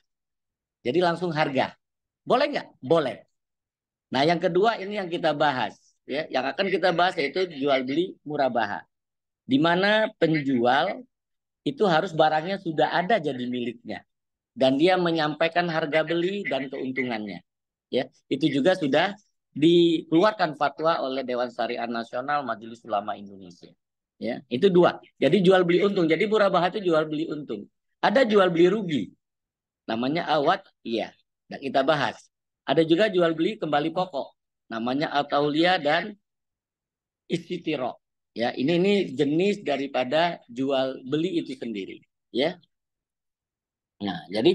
Jadi langsung harga. Boleh nggak? Boleh. Nah, yang kedua ini yang kita bahas. Ya, yang akan kita bahas yaitu jual beli murabaha. Di mana penjual itu harus barangnya sudah ada jadi miliknya. Dan dia menyampaikan harga beli dan keuntungannya. Ya, itu juga sudah dikeluarkan fatwa oleh Dewan Syariah Nasional Majelis Ulama Indonesia. Ya, itu dua. Jadi jual beli untung. Jadi murabahah itu jual beli untung. Ada jual beli rugi. Namanya awat, iya. Dan kita bahas. Ada juga jual beli kembali pokok. Namanya ataulia dan istitiro. Ya, ini jenis daripada jual beli itu sendiri. Ya. Nah, jadi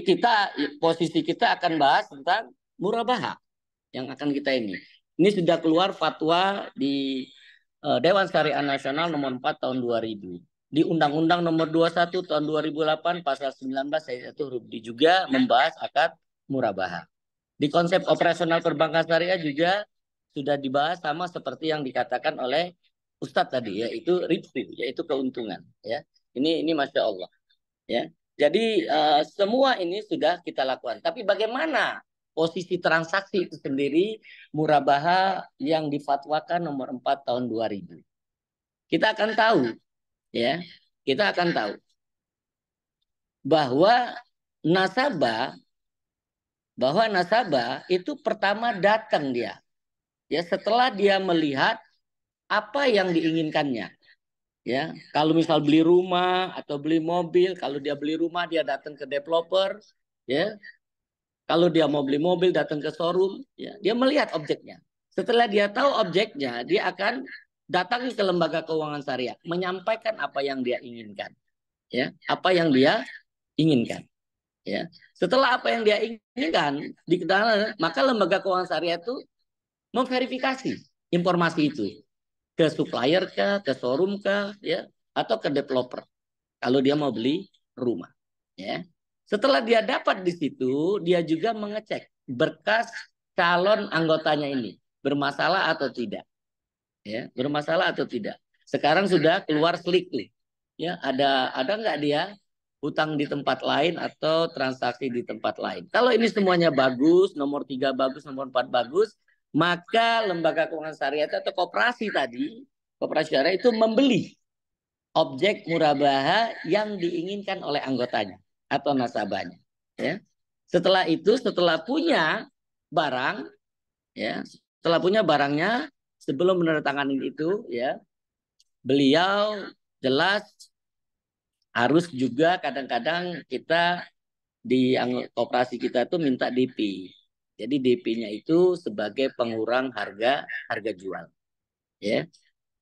posisi kita akan bahas tentang murabaha yang akan kita ini. Ini sudah keluar fatwa di Dewan Syariah Nasional nomor 4 tahun 2000. Di Undang-Undang nomor 21 tahun 2008 pasal 19 ayat 1 huruf D juga membahas akad murabaha. Di konsep operasional perbankan syariah juga sudah dibahas sama seperti yang dikatakan oleh Ustadz tadi, yaitu ribhi, yaitu keuntungan. Ya, ini masya Allah. Ya, jadi semua ini sudah kita lakukan. Tapi bagaimana posisi transaksi itu sendiri murabaha yang difatwakan nomor 4 tahun 2000? Kita akan tahu, ya, kita akan tahu bahwa nasabah itu pertama datang dia, ya, setelah dia melihat apa yang diinginkannya. Ya, kalau misal beli rumah atau beli mobil, kalau dia beli rumah dia datang ke developer, ya. Kalau dia mau beli mobil datang ke showroom, ya, dia melihat objeknya. Setelah dia tahu objeknya, dia akan datangi ke lembaga keuangan syariah, menyampaikan apa yang dia inginkan, ya, apa yang dia inginkan, ya. Setelah apa yang dia inginkan diketahui, maka lembaga keuangan syariah itu memverifikasi informasi itu ke supplier ke showroom ya, atau ke developer kalau dia mau beli rumah, ya. Setelah dia dapat di situ, dia juga mengecek berkas calon anggotanya ini bermasalah atau tidak, ya, bermasalah atau tidak. Sekarang sudah keluar slik tuh, ya, ada nggak dia utang di tempat lain atau transaksi di tempat lain. Kalau ini semuanya bagus, nomor 3 bagus, nomor 4 bagus, maka lembaga keuangan syariah atau koperasi tadi, koperasi syariah itu membeli objek murabaha yang diinginkan oleh anggotanya atau nasabahnya. Ya. Setelah itu, setelah punya barang, ya, setelah punya barangnya, sebelum menandatangani itu, ya, beliau jelas harus juga kadang-kadang kita di koperasi kita tuh minta DP. Jadi DP-nya itu sebagai pengurang harga jual. Ya.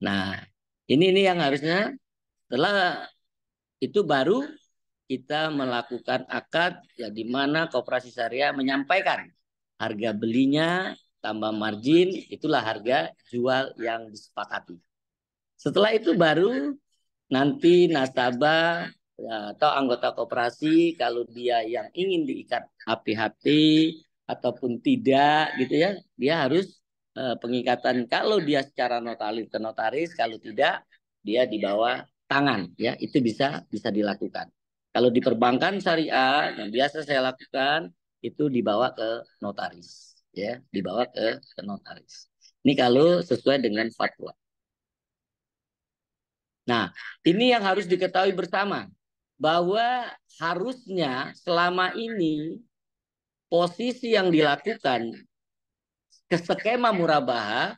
Nah, ini yang harusnya setelah itu baru kita melakukan akad ya, di mana koperasi syariah menyampaikan harga belinya tambah margin, itulah harga jual yang disepakati. Setelah itu baru nanti nasabah ya, atau anggota koperasi kalau dia yang ingin diikat HPHT ataupun tidak gitu ya, dia harus pengikatan kalau dia secara notaris ke notaris, kalau tidak dia di bawah tangan, ya itu bisa dilakukan. Kalau di perbankan syariah yang biasa saya lakukan itu dibawa ke notaris, ya dibawa ke notaris. Ini kalau sesuai dengan fatwa. Nah, ini yang harus diketahui bersama bahwa harusnya selama ini posisi yang dilakukan ke skema murabaha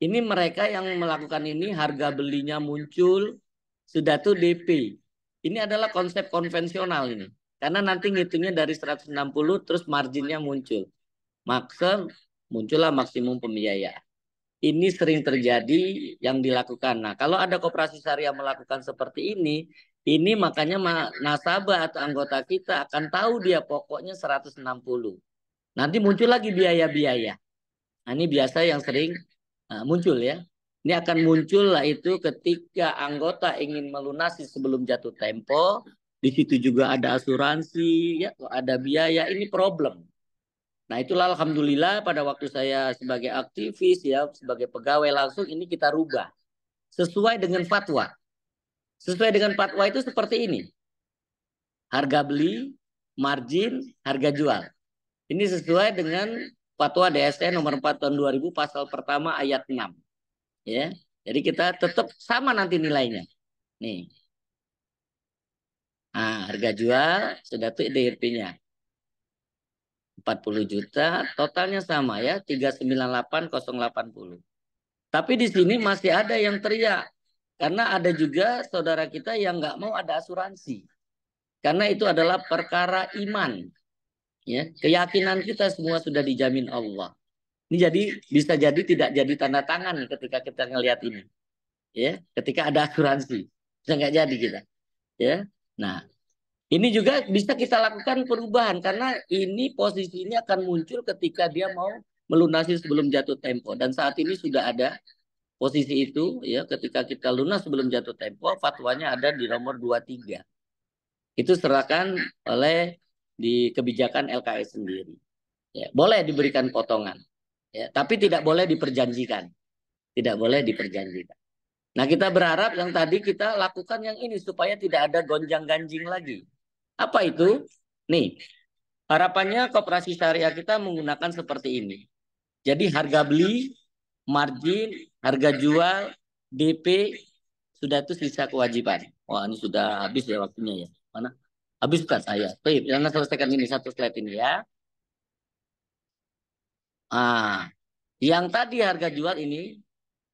ini mereka yang melakukan ini harga belinya muncul sudah tuh DP. Ini adalah konsep konvensional ini. Karena nanti ngitungnya dari 160 terus marginnya muncul. Maksud muncullah maksimum pembiayaan. Ini sering terjadi yang dilakukan. Nah, kalau ada koperasi syariah melakukan seperti ini makanya nasabah atau anggota kita akan tahu dia pokoknya 160. Nanti muncul lagi biaya-biaya. Nah, ini biasa yang sering muncul ya. Ini akan muncul lah itu ketika anggota ingin melunasi sebelum jatuh tempo. Di situ juga ada asuransi, ya, ada biaya. Ini problem. Nah, itulah alhamdulillah pada waktu saya sebagai aktivis ya, sebagai pegawai langsung ini kita rubah sesuai dengan fatwa. Sesuai dengan fatwa itu seperti ini. Harga beli, margin, harga jual. Ini sesuai dengan fatwa DSN nomor 4 tahun 2000 pasal pertama ayat 6. Ya. Jadi kita tetap sama nanti nilainya. Nih. Nah, harga jual sudah tuh DRP-nya. 40 juta, totalnya sama ya, 398.080. Tapi di sini masih ada yang teriak. Karena ada juga saudara kita yang nggak mau ada asuransi. Karena itu adalah perkara iman. Ya, keyakinan kita semua sudah dijamin Allah. Ini jadi bisa jadi tidak jadi tanda tangan ketika kita ngelihat ini. Ya, ketika ada asuransi. Bisa nggak jadi kita. Ya. Nah, ini juga bisa kita lakukan perubahan karena ini posisi ini akan muncul ketika dia mau melunasi sebelum jatuh tempo dan saat ini sudah ada posisi itu ya ketika kita lunas sebelum jatuh tempo fatwanya ada di nomor 23. Itu serahkan oleh di kebijakan LKS sendiri. Ya, boleh diberikan potongan ya, tapi tidak boleh diperjanjikan. Tidak boleh diperjanjikan. Nah, kita berharap yang tadi kita lakukan yang ini supaya tidak ada gonjang-ganjing lagi. Apa itu? Nih, harapannya koperasi syariah kita menggunakan seperti ini. Jadi harga beli, margin, harga jual, DP, sudah itu sisa kewajiban. Wah, ini sudah habis ya waktunya ya. Mana? Habis kan saya. Baik, jangan selesaikan ini satu slide ini ya. Ah, yang tadi harga jual ini,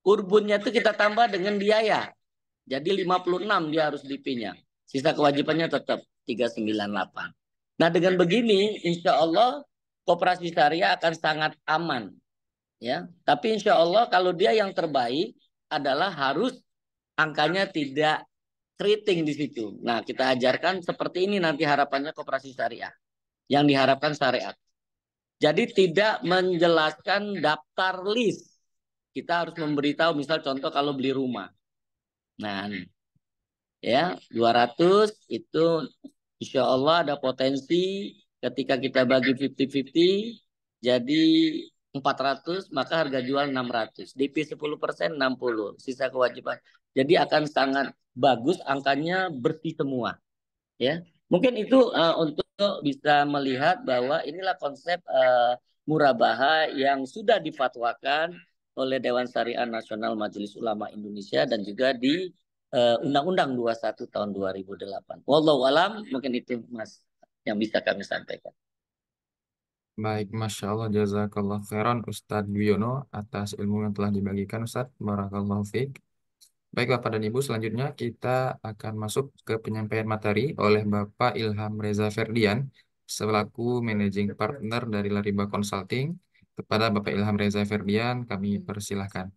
urbunnya itu kita tambah dengan biaya. Jadi 56 dia harus DP-nya. Sisa kewajibannya tetap 398. Nah, dengan begini insya Allah koperasi syariah akan sangat aman. Ya, tapi insya Allah kalau dia yang terbaik adalah harus angkanya tidak keriting di situ. Nah, kita ajarkan seperti ini nanti harapannya koperasi syariah. Yang diharapkan syariat. Jadi tidak menjelaskan daftar list. Kita harus memberitahu misal contoh kalau beli rumah. Nah, ya 200 itu insya Allah ada potensi ketika kita bagi 50-50 jadi 400 maka harga jual 600 DP 10% 60 sisa kewajiban jadi akan sangat bagus angkanya bersih semua ya mungkin itu untuk bisa melihat bahwa inilah konsep murabaha yang sudah difatwakan oleh Dewan Syariah Nasional Majelis Ulama Indonesia dan juga di Undang-Undang 21 tahun 2008. Wallahu alam, mungkin itu Mas yang bisa kami sampaikan. Baik, Masya Allah, jazakallah khairan Ustadz Wiono atas ilmu yang telah dibagikan Ustadz. Barakallahu fiik. Baik Bapak dan Ibu, selanjutnya kita akan masuk ke penyampaian materi oleh Bapak Ilham Reza Ferdian selaku Managing Partner dari Lariba Consulting. Kepada Bapak Ilham Reza Ferdian, kami persilahkan.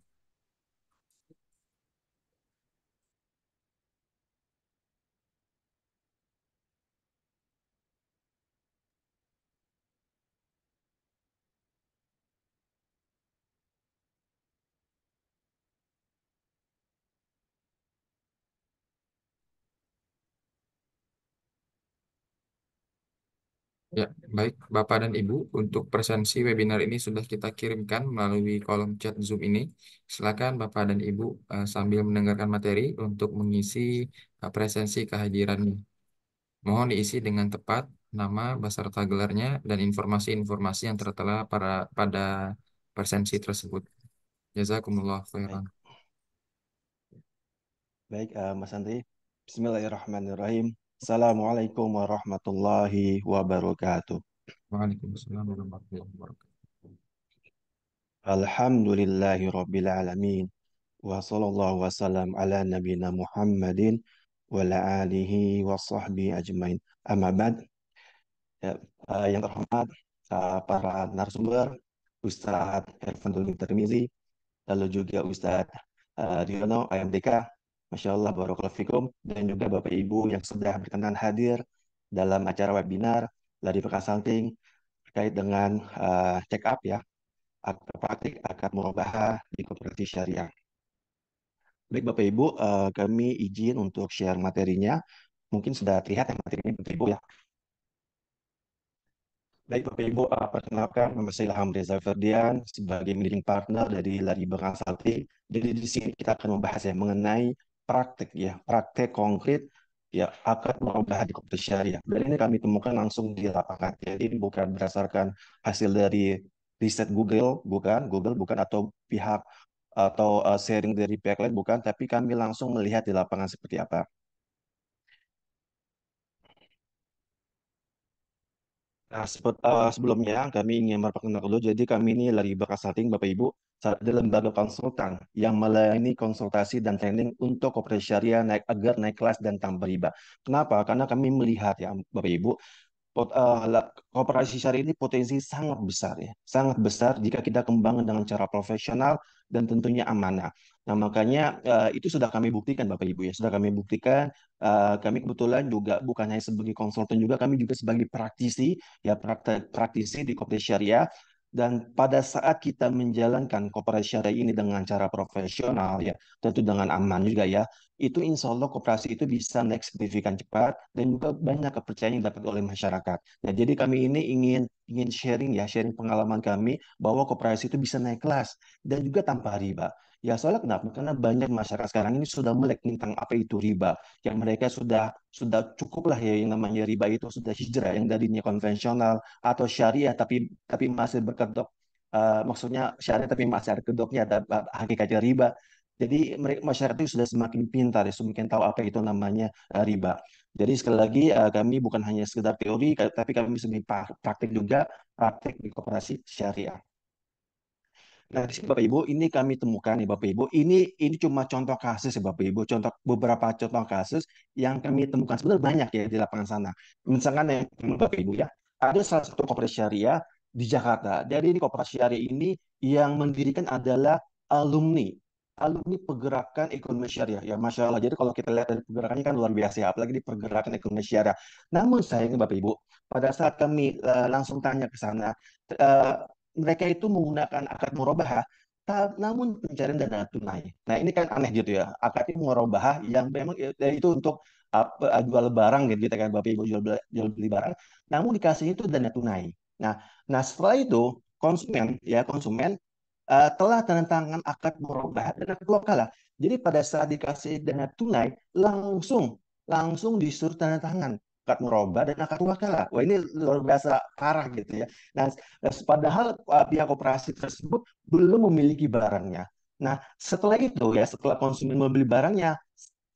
Ya, baik Bapak dan Ibu, untuk presensi webinar ini sudah kita kirimkan melalui kolom chat Zoom ini. Silakan Bapak dan Ibu sambil mendengarkan materi untuk mengisi presensi kehadirannya. Mohon diisi dengan tepat nama beserta gelarnya dan informasi-informasi yang tertera pada presensi tersebut. Jazakumullah Baik, khairan. baik, Mas Andri. Bismillahirrahmanirrahim. Assalamualaikum warahmatullahi wabarakatuh. Waalaikumsalam warahmatullahi wabarakatuh. Alhamdulillahi rabbil alamin. Wa sallallahu wasallam ala nabina Muhammadin wa ala alihi wa sahbihi ajmain. Amma ba'd. Ya, yang terhormat para narasumber, Ustadz Irfanul Tirmizi, lalu juga Ustadz Riono, AMDK, Masya Allah, Barakallahu Fikum, dan juga Bapak Ibu yang sudah berkenan hadir dalam acara webinar dari Consulting terkait dengan check up ya, praktik akad murabahah di koperasi syariah. Baik Bapak Ibu, kami izin untuk share materinya. Mungkin sudah terlihat ya materinya Bapak Ibu ya. Baik Bapak Ibu, perkenalkan nama saya Ilham Reza Ferdian sebagai managing partner dari Lariba Consulting. Jadi di sini kita akan membahas ya mengenai praktek ya, praktek konkret ya akad murabahah di koperasi syariah. Dan ini kami temukan langsung di lapangan. Jadi ini bukan berdasarkan hasil dari riset Google bukan atau pihak atau sharing dari pihak lain bukan, tapi kami langsung melihat di lapangan seperti apa. Nah, sebelumnya kami ingin memperkenalkan dulu, jadi kami ini dari Consulting, Bapak Ibu, adalah lembaga konsultan yang melayani konsultasi dan training untuk koperasi syariah agar naik kelas dan tanpa riba. Kenapa? Karena kami melihat ya, Bapak Ibu, koperasi syariah ini potensi sangat besar ya, sangat besar jika kita kembangkan dengan cara profesional dan tentunya amanah. Nah, makanya itu sudah kami buktikan Bapak Ibu ya, sudah kami buktikan. Kami kebetulan juga bukan hanya sebagai konsultan juga, kami juga sebagai praktisi ya, praktisi di koperasi syariah. Dan pada saat kita menjalankan koperasi syariah ini dengan cara profesional ya, tentu dengan aman juga ya, itu insya Allah koperasi itu bisa naik signifikan cepat dan juga banyak kepercayaan yang dapat oleh masyarakat. Nah, jadi kami ini ingin sharing ya, sharing pengalaman kami bahwa koperasi itu bisa naik kelas dan juga tanpa riba. Ya soalnya kenapa? Karena banyak masyarakat sekarang ini sudah melek tentang apa itu riba. Yang mereka sudah cukup lah ya yang namanya riba itu sudah hijrah yang tadinya konvensional atau syariah tapi masih berkedok maksudnya syariah tapi masih ada kedoknya ada hakikatnya riba. Jadi mereka masyarakat itu sudah semakin pintar ya, semakin tahu apa itu namanya riba. Jadi sekali lagi kami bukan hanya sekedar teori, tapi kami sebagai praktik juga praktik di koperasi syariah. Nah, di sini Bapak Ibu, ini kami temukan nih Bapak Ibu, ini cuma contoh kasus ya Bapak Ibu, contoh beberapa contoh kasus yang kami temukan sebenarnya banyak ya di lapangan sana. Misalkan yang Bapak Ibu ya, ada salah satu koperasi syariah di Jakarta. Jadi di koperasi syariah ini yang mendirikan adalah alumni alumni pergerakan ekonomi syariah. Ya, Masya Allah. Jadi kalau kita lihat dari pergerakannya kan luar biasa ya, apalagi di pergerakan ekonomi syariah. Namun sayangnya Bapak Ibu, pada saat kami langsung tanya ke sana, eh, mereka itu menggunakan akad murabahah, namun pencarian dana tunai. Nah ini kan aneh gitu ya, akad murabahah yang memang itu untuk jual barang gitu, kita kan Bapak Ibu jual beli barang, namun dikasih itu dana tunai. Nah, nah setelah itu konsumen telah tanda tangan akad murabahah dan akad wakalah. Jadi pada saat dikasih dana tunai langsung langsung disuruh tanda tangan akad murabah dan akad wakalah. Wah ini luar biasa parah gitu ya. Nah, padahal pihak koperasi tersebut belum memiliki barangnya. Nah, setelah itu ya, setelah konsumen membeli barangnya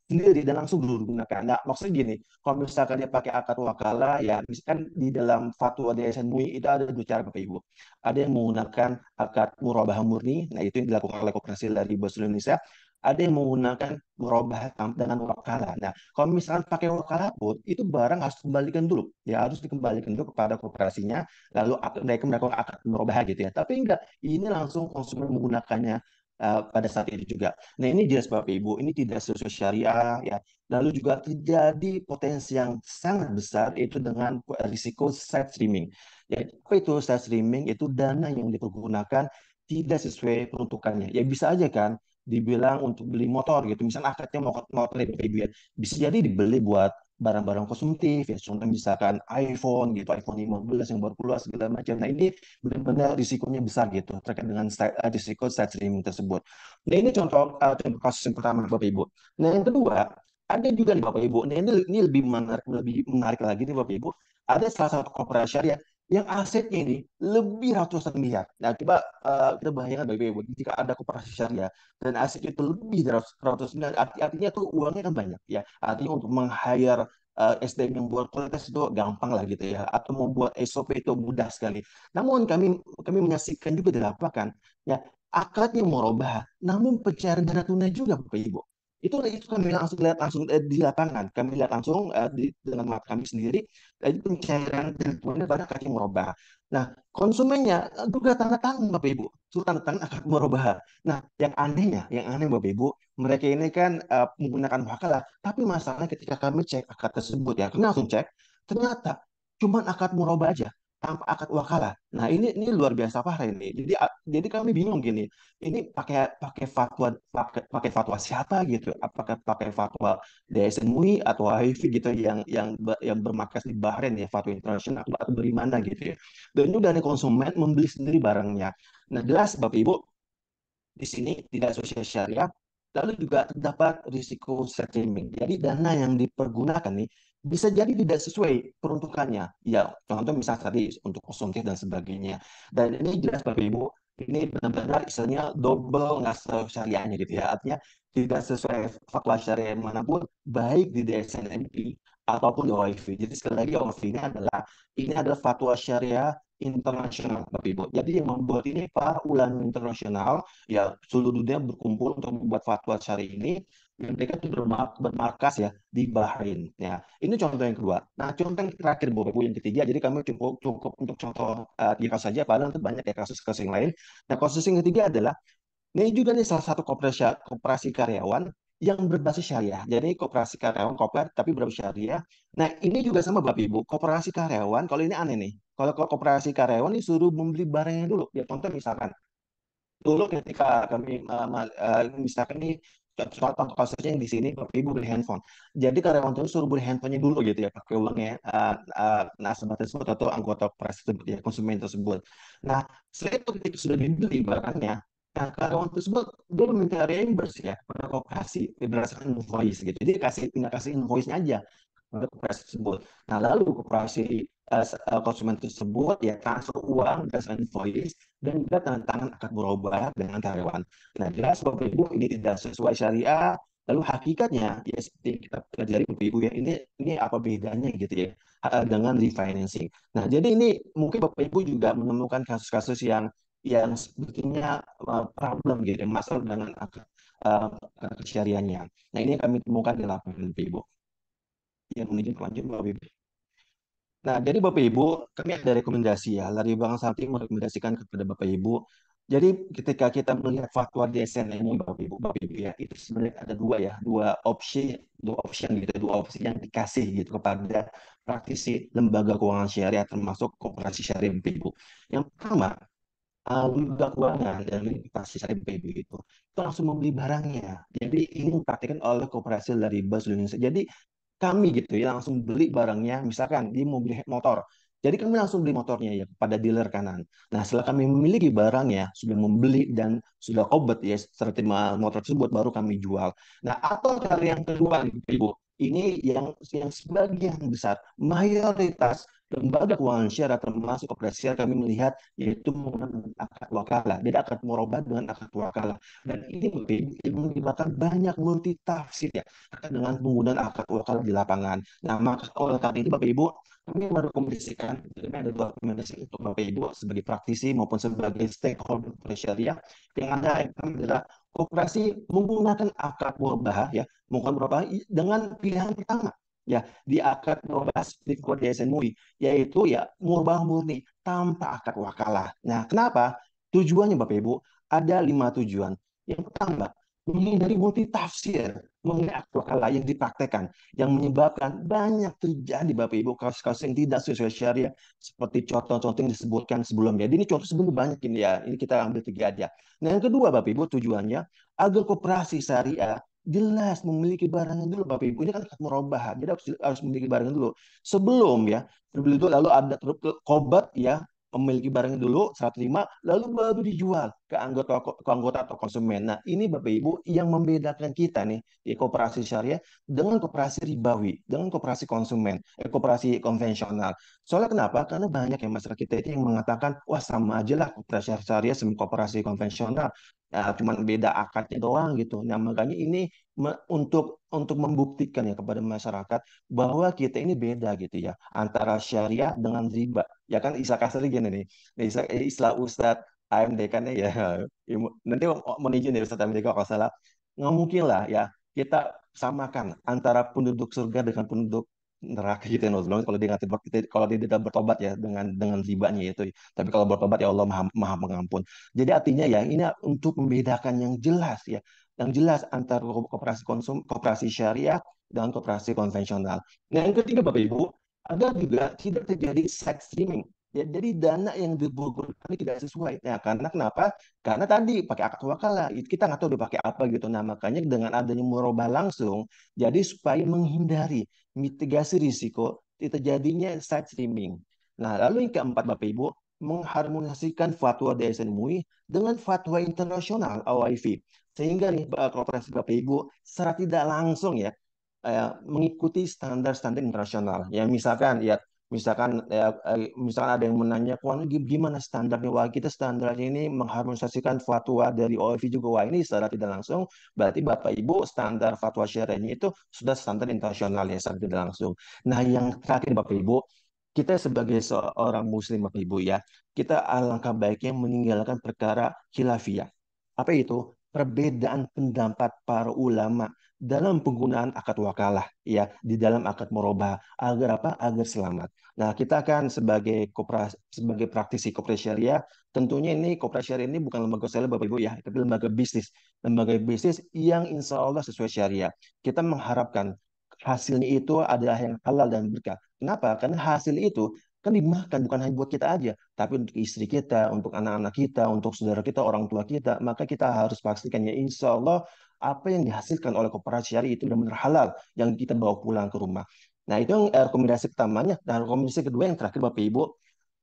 sendiri dan langsung digunakan. Nah, maksudnya gini, kalau misalkan dia pakai akad wakalah, ya misalkan di dalam fatwa DSN MUI itu ada dua cara Bapak Ibu. Ada yang menggunakan akad murabahah murni, nah itu yang dilakukan oleh Koperasi dari Bos Indonesia. Ada yang menggunakan murabahah dengan wakalah. Nah, kalau misalkan pakai wakalah pun, itu barang harus dikembalikan dulu. Ya, harus dikembalikan dulu kepada koperasinya, lalu mereka melakukan akad murabahah gitu ya. Tapi enggak, ini langsung konsumen menggunakannya pada saat itu juga. Nah, ini jelas Bapak Ibu, ini tidak sesuai syariah ya. Lalu juga terjadi potensi yang sangat besar itu dengan risiko side streaming. Ya, apa itu side streaming? Itu dana yang dipergunakan tidak sesuai peruntukannya. Ya bisa aja kan dibilang untuk beli motor gitu. Misalnya akadnya motor nih Bapak Ibu ya. Bisa jadi dibeli buat barang-barang konsumtif ya, contoh misalkan iPhone gitu, iPhone 15 yang baru keluar segala macam. Nah ini benar-benar risikonya besar gitu terkait dengan risiko side streaming tersebut. Nah ini contoh kasus yang pertama Bapak Ibu. Nah yang kedua ada juga nih Bapak Ibu. Nah ini lebih menarik lagi nih Bapak Ibu. Ada salah satu koperasi syariah yang asetnya ini lebih ratusan miliar. Nah, coba kita bayangkan Bapak Ibu, jika ada koperasi syariah dan aset itu lebih dari ratusan miliar, artinya tuh uangnya kan banyak ya. Artinya untuk meng-hire SDM yang buat kualitas itu gampang lah gitu ya, atau membuat SOP itu mudah sekali. Namun kami menyaksikan juga di lapangan ya akadnya merubah, namun pencairan dana tunai juga Bapak Ibu. Itu kami langsung lihat langsung di lapangan. Kami lihat langsung dengan mata kami sendiri itu pencairan dana tunai pada akadnya merubah. Nah, konsumennya juga tanda tangan Bapak Ibu, surat tanda tangan akad merubah. Nah, yang aneh Bapak Ibu, mereka ini kan menggunakan wakalah, tapi masalahnya ketika kami cek akad tersebut ya, kami langsung cek, ternyata cuma akad murabah aja, tanpa akad wakalah. Nah, ini luar biasa parah ini. Jadi kami bingung gini, ini pakai pakai fatwa siapa gitu? Apakah pakai fatwa DSN MUI atau HIV gitu yang bermarkas di Bahrain ya, fatwa internasional atau dari mana gitu ya. Dan juga nih konsumen membeli sendiri barangnya. Nah, jelas Bapak Ibu di sini tidak sesuai syariat, lalu juga terdapat risiko streaming. Jadi dana yang dipergunakan nih bisa jadi tidak sesuai peruntukannya. Ya, contoh misalnya tadi untuk konsumtif dan sebagainya. Dan ini jelas Bapak Ibu, ini benar-benar istilahnya double nggak sesuai syariahnya gitu ya. Artinya tidak sesuai fatwa syariah manapun, baik di DSN-MUI ataupun di OIV. Jadi sekali lagi OIV ini adalah fatwa syariah internasional, Bapak Ibu. Jadi yang membuat ini para ulama internasional ya seluruh dunia berkumpul untuk membuat fatwa syari ini dan mereka itu bermarkas ya di Bahrain ya. Ini contoh yang kedua. Nah, contoh yang terakhir Bapak Ibu yang ketiga. Jadi kami cukup cukup untuk contoh tiga kasus saja padahal itu banyak ya kasus-kasus yang lain. Nah, kasus yang ketiga adalah ini juga nih salah satu koperasi karyawan yang berbasis syariah. Jadi koperasi karyawan tapi berbasis syariah. Nah, ini juga sama Bapak Ibu. Koperasi karyawan kalau ini aneh nih. Kalau koperasi karyawan disuruh membeli barangnya dulu. Ya contoh misalkan dulu ketika kami misalkan nih contoh kasusnya yang di sini Bapak Ibu beli handphone. Jadi karyawan itu suruh beli handphonenya dulu gitu ya pakai uangnya nasabah tersebut atau anggota operasi tersebut ya konsumen tersebut. Nah setelah itu ketika sudah dibeli barangnya, nah karyawan tersebut dia meminta reimburse ya pada koperasi berdasarkan invoice gitu. Jadi tinggal kasih invoice-nya aja pada koperasi tersebut. Nah lalu koperasi konsumen tersebut ya transfer uang berdasarkan invoice dan juga tanda tangan akad berubah dengan karyawan. Nah, jelas Bapak Ibu ini tidak sesuai syariah. Lalu hakikatnya ya seperti yang kita pelajari Bapak Ibu ya ini apa bedanya gitu ya dengan refinancing. Nah, jadi ini mungkin Bapak Ibu juga menemukan kasus-kasus yang sebetulnya problem gitu, ya, masalah dengan akad syariahnya. Nah, ini yang kami temukan di lapangan Bapak Ibu. Yang menuju lanjut Bapak Ibu. Nah, jadi Bapak Ibu, kami ada rekomendasi ya, dari Bank Santi merekomendasikan kepada Bapak Ibu. Jadi ketika kita melihat fatwa DSN ini Bapak Ibu ya, itu sebenarnya ada dua opsi gitu, dua opsi yang dikasih gitu kepada praktisi lembaga keuangan syariah termasuk koperasi syariah Bapak Ibu. Yang pertama, lembaga keuangan dan koperasi syariah Bapak Ibu itu langsung membeli barangnya. Jadi ini dipraktikkan oleh koperasi dari Bank Indonesia. Jadi kami gitu ya langsung beli barangnya misalkan dia mau beli motor jadi kami langsung beli motornya ya pada dealer kanan. Nah setelah kami memiliki barangnya sudah membeli dan sudah kobat ya setelah terima motor tersebut baru kami jual. Nah atau cara yang kedua nih ibu ini yang sebagian besar mayoritas lembaga keuangan syariah termasuk koperasi syariah kami melihat yaitu menggunakan akad wakalah jadi akad murabah dengan akad wakalah dan ini menyebabkan banyak multitafsir ya dengan penggunaan akad wakal di lapangan. Nah, maka oleh karena itu Bapak Ibu, kami merekomendasikan, kami ada dua rekomendasi untuk Bapak Ibu sebagai praktisi maupun sebagai stakeholder syariah yang ada kami adalah kooperasi menggunakan akad murabah ya, menggunakan murabah dengan pilihan pertama ya di akad murabah seperti kode SMUI yaitu ya murabah murni tanpa akad wakalah. Nah, kenapa? Tujuannya Bapak Ibu ada 5 tujuan. Yang pertama, menghindari multitafsir mengenai akad wakalah yang dipraktekkan yang menyebabkan banyak terjadi Bapak Ibu kasus-kasus yang tidak sesuai syariah seperti contoh-contoh yang disebutkan sebelumnya. Jadi ini contoh sebelumnya banyak ini ya. Ini kita ambil 3 aja. Nah, yang kedua Bapak Ibu tujuannya agar koperasi syariah jelas memiliki barangnya dulu Bapak Ibu. Ini kan akad murabahah, jadi harus memiliki barangnya dulu. Sebelum ya, sebelum itu lalu ada qobat ya, memiliki barangnya dulu, serah terima, lalu baru dijual ke anggota atau konsumen. Nah, ini Bapak Ibu yang membedakan kita nih di koperasi syariah dengan koperasi ribawi, dengan koperasi konsumen, koperasi konvensional. Soalnya kenapa? Karena banyak yang masyarakat kita itu yang mengatakan, wah sama aja lah koperasi syariah sama koperasi konvensional. Ya, cuman beda akadnya doang gitu. Nah, makanya ini untuk membuktikan ya kepada masyarakat bahwa kita ini beda gitu ya antara syariah dengan riba. Ya kan istilah kasarnya gini nih. Istilah Ustadz AMD kan ya. Nanti mau izin ya Ustadz AMD kalau salah. Nggak mungkin lah ya kita samakan antara penduduk surga dengan penduduk neraka gitu ya. Kalau dia nggak kalau dia tidak bertobat ya dengan ribanya itu. Tapi kalau bertobat ya Allah maha pengampun. Jadi artinya ya ini untuk membedakan yang jelas ya, yang jelas antara koperasi syariah dan koperasi konvensional. Nah, yang ketiga Bapak Ibu, agar juga tidak terjadi side streaming. Ya, jadi dana yang dibukukan ini tidak sesuai. Nah, karena kenapa? Karena tadi pakai akad wakalah, kita nggak tahu dipakai apa gitu. Nah, makanya dengan adanya murabah langsung, jadi supaya menghindari mitigasi risiko terjadinya side streaming. Nah, lalu yang keempat Bapak Ibu, mengharmonisasikan fatwa DSN MUI dengan fatwa internasional OIV. Sehingga nih kooperasi Bapak Ibu secara tidak langsung ya mengikuti standar-standar internasional. Ya misalkan ada yang menanya, "Wah, gimana standarnya?" Wah, kita standarnya ini mengharmonisasikan fatwa dari OIV juga. Wah, ini secara tidak langsung berarti Bapak Ibu standar fatwa syariahnya itu sudah standar internasional ya secara tidak langsung. Nah, yang terakhir Bapak Ibu, kita sebagai seorang muslim Bapak Ibu ya, kita alangkah baiknya meninggalkan perkara khilafiyah. Apa itu? Perbedaan pendapat para ulama dalam penggunaan akad wakalah ya di dalam akad murabah agar apa? Agar selamat. Nah, kita kan sebagai praktisi koperasi syariah, tentunya ini koperasi syariah ini bukan lembaga syariah Bapak Ibu ya, tapi lembaga bisnis. Lembaga bisnis yang insya Allah sesuai syariah. Kita mengharapkan hasilnya itu adalah yang halal dan berkah. Kenapa? Karena hasil itu kan dimakan bukan hanya buat kita aja, tapi untuk istri kita, untuk anak-anak kita, untuk saudara kita, orang tua kita. Maka kita harus pastikan ya insya Allah apa yang dihasilkan oleh koperasi syariah itu benar-benar halal yang kita bawa pulang ke rumah. Nah, itu yang rekomendasi pertamanya. Dan rekomendasi kedua yang terakhir Bapak Ibu,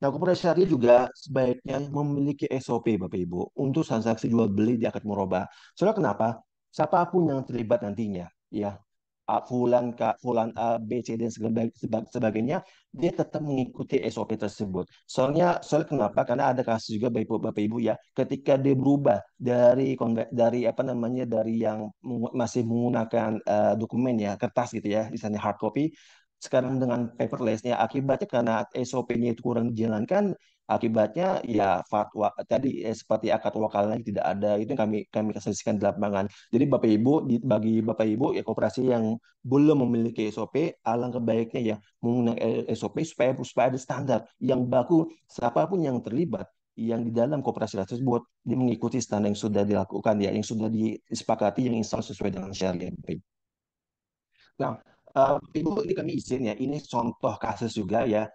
nah koperasi syariah juga sebaiknya memiliki SOP Bapak Ibu untuk transaksi jual beli di akad murabah. Soalnya kenapa? Siapapun yang terlibat nantinya, ya Fulan A, B, C, dan sebagainya, dia tetap mengikuti SOP tersebut. Soalnya kenapa? Karena ada kasus juga Bapak Ibu ya, ketika dia berubah dari apa namanya dari yang masih menggunakan dokumen ya kertas gitu ya, misalnya hard copy, sekarang dengan paperless ya akibatnya karena SOP-nya itu kurang dijalankan, akibatnya ya fatwa tadi seperti akad wakalnya tidak ada, itu yang kami saksikan di lapangan. Jadi Bapak Ibu bagi Bapak Ibu ya koperasi yang belum memiliki SOP, alangkah baiknya ya menggunakan SOP supaya ada standar yang baku, siapapun yang terlibat yang di dalam koperasi tersebut dia mengikuti standar yang sudah dilakukan ya, yang sudah disepakati, yang insya Allah sesuai dengan syariat. Nah, Ibu, ini kami izin ya, ini contoh kasus juga ya,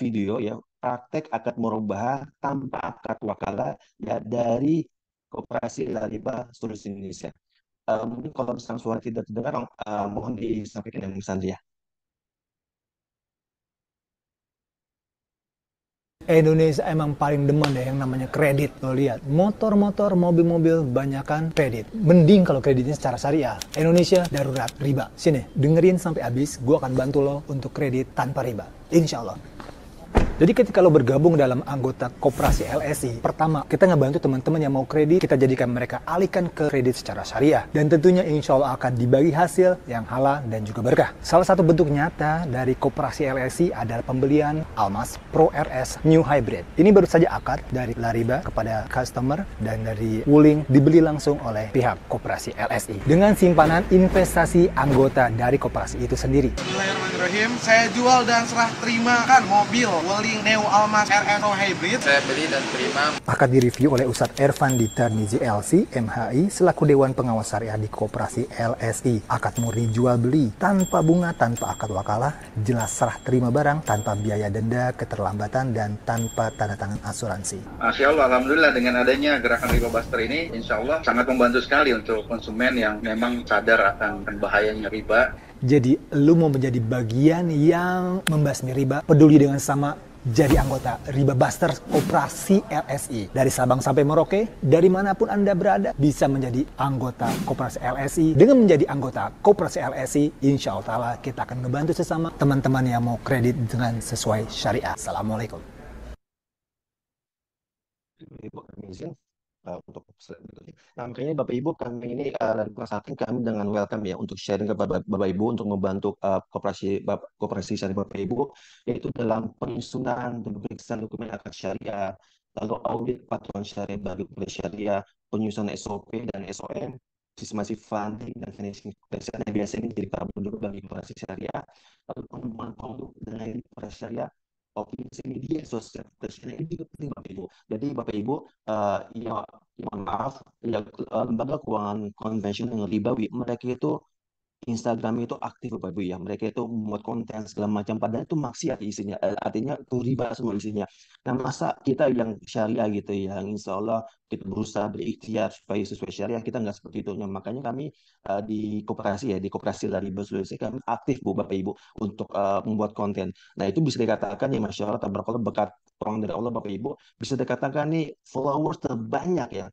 video ya, praktek akad murabahah tanpa akad wakalah ya dari Koperasi Lariba seluruh Indonesia. Mungkin kalau misalnya suara tidak terdengar, mohon disampaikan yang Sandri ya. Indonesia emang paling demen deh yang namanya kredit. Lo lihat, motor-motor, mobil-mobil banyakan kredit. Mending kalau kreditnya secara syariah. Indonesia darurat riba. Sini, dengerin sampai habis, gue akan bantu lo untuk kredit tanpa riba. Insya Allah. Jadi ketika lo bergabung dalam anggota koperasi LSI, pertama kita ngebantu teman-teman yang mau kredit, kita jadikan mereka alihkan ke kredit secara syariah. Dan tentunya insya Allah akan dibagi hasil yang halal dan juga berkah. Salah satu bentuk nyata dari koperasi LSI adalah pembelian Almas Pro RS New Hybrid. Ini baru saja akad dari Lariba kepada customer dan dari Wuling dibeli langsung oleh pihak koperasi LSI. Dengan simpanan investasi anggota dari koperasi itu sendiri. Bismillahirrahmanirrahim. Saya jual dan serah terimakan mobil Saling Neo Almas RNO Hybrid. Saya beli dan terima. Akan direview oleh Ustadz Erfandi Tarmizi LC, MHI, selaku Dewan Pengawas Syariah di Koperasi LSI. Akad murni jual beli, tanpa bunga, tanpa akad wakalah, jelas serah terima barang, tanpa biaya denda, keterlambatan, dan tanpa tanda tangan asuransi. Masya Allah, Alhamdulillah dengan adanya gerakan riba buster ini, insya Allah sangat membantu sekali untuk konsumen yang memang sadar akan bahayanya riba. Jadi, lu mau menjadi bagian yang membasmi riba, peduli dengan sama, jadi anggota Riba Buster Koperasi LSI. Dari Sabang sampai Merauke, dari manapun Anda berada, bisa menjadi anggota Koperasi LSI. Dengan menjadi anggota Koperasi LSI, insya Allah kita akan ngebantu sesama teman-teman yang mau kredit dengan sesuai syariah. Assalamualaikum. Ibu kami izin untuk slide berikutnya. Nah, makanya Bapak Ibu kami ini dari Persatuan kami dengan welcome ya untuk sharing kepada Bapak Ibu untuk membantu koperasi syariah Bapak Ibu yaitu dalam penyusunan pemeriksaan dokumen akad syariah, lalu audit patuhan syariah bagi koperasi syariah, penyusunan SOP dan SOM, sistemasi funding dan finishing operation yang biasa ini menjadi problem juga bagi koperasi syariah, lalu pengembangan produk dengan koperasi syariah, optimasi media sosial ini juga penting Bapak Ibu. Jadi Bapak Ibu ya mohon maaf ya lembaga keuangan konvensional ribawi mereka itu Instagram itu aktif Bapak Ibu ya. Mereka itu membuat konten segala macam padahal itu maksiat isinya. Artinya itu riba semua isinya. Nah, masa kita yang syariah gitu ya, yang insya Allah kita berusaha berikhtiar supaya sesuai syariah, kita nggak seperti itu. Nah, makanya kami di koperasi ya, di koperasi dari Sulawesi kami aktif Bu Bapak Ibu untuk membuat konten. Nah, itu bisa dikatakan ya Masya Allah, tabarakallah berkat orang dari Allah Bapak Ibu, bisa dikatakan nih followers terbanyak ya,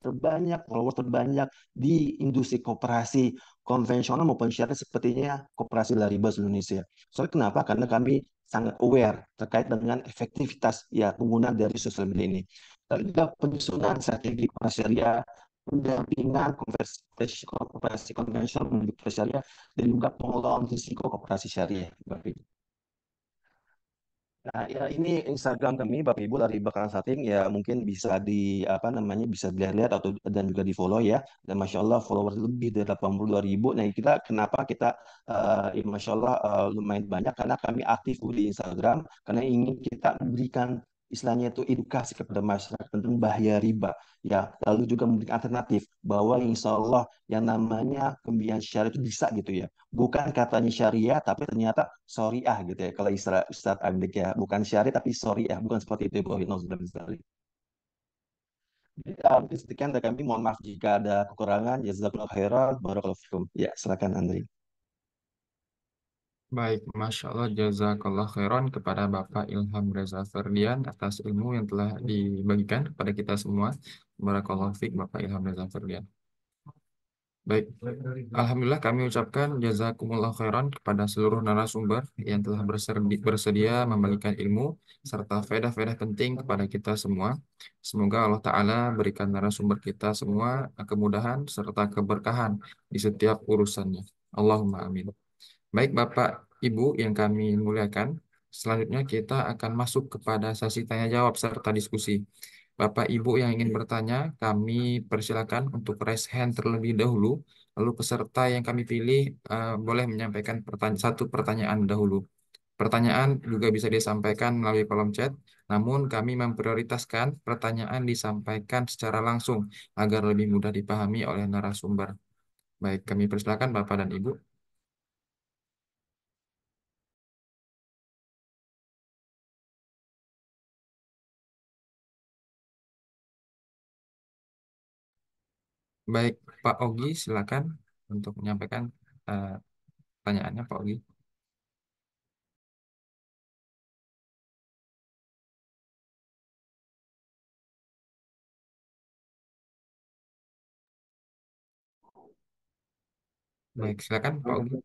followers terbanyak di industri koperasi konvensional maupun syariah sepertinya koperasi Laribas Indonesia. Soalnya kenapa? Karena kami sangat aware terkait dengan efektivitas ya penggunaan dari sosial media ini. Lalu juga penyusunan strategi koperasi syariah, pendampingan koperasi konvensional menuju koperasi syariah, dan juga pengelolaan risiko koperasi syariah. Bapak Ibu. Nah, ya ini Instagram kami Bapak Ibu dari Bakaran Sating ya mungkin bisa di apa namanya bisa dilihat atau dan juga di follow ya dan Masya Allah followers lebih dari 82.000. Nah kita kenapa kita ya Masya Allah lumayan banyak karena kami aktif di Instagram karena ingin kita memberikan istilahnya itu edukasi kepada masyarakat tentang bahaya riba ya lalu juga memberikan alternatif bahwa insya Allah yang namanya pembiayaan syariah itu bisa gitu ya bukan katanya syariah tapi ternyata syariah gitu ya kalau istilah Ustadz Abdik ya bukan syariah tapi syariah bukan seperti itu Bu Nauzubillah. Jadi sekian dari kami mohon maaf jika ada kekurangan jazakallahu khairan barakallahu fikum ya silakan Andri. Baik, Masya Allah, jazakallah khairan kepada Bapak Ilham Reza Ferdian atas ilmu yang telah dibagikan kepada kita semua. Barakallahu fiik Bapak Ilham Reza Ferdian. Baik, Alhamdulillah kami ucapkan jazakumullah khairan kepada seluruh narasumber yang telah bersedia membagikan ilmu serta faedah-faedah penting kepada kita semua. Semoga Allah Ta'ala berikan narasumber kita semua kemudahan serta keberkahan di setiap urusannya. Allahumma amin. Baik Bapak, Ibu yang kami muliakan, selanjutnya kita akan masuk kepada sesi tanya jawab serta diskusi. Bapak Ibu yang ingin bertanya, kami persilakan untuk raise hand terlebih dahulu. Lalu peserta yang kami pilih boleh menyampaikan satu pertanyaan dahulu. Pertanyaan juga bisa disampaikan melalui kolom chat, namun kami memprioritaskan pertanyaan disampaikan secara langsung agar lebih mudah dipahami oleh narasumber. Baik, kami persilakan Bapak dan Ibu. Baik, Pak Ogi, silakan untuk menyampaikan eh, pertanyaannya, Pak Ogi. Baik, silakan, Pak Ogi.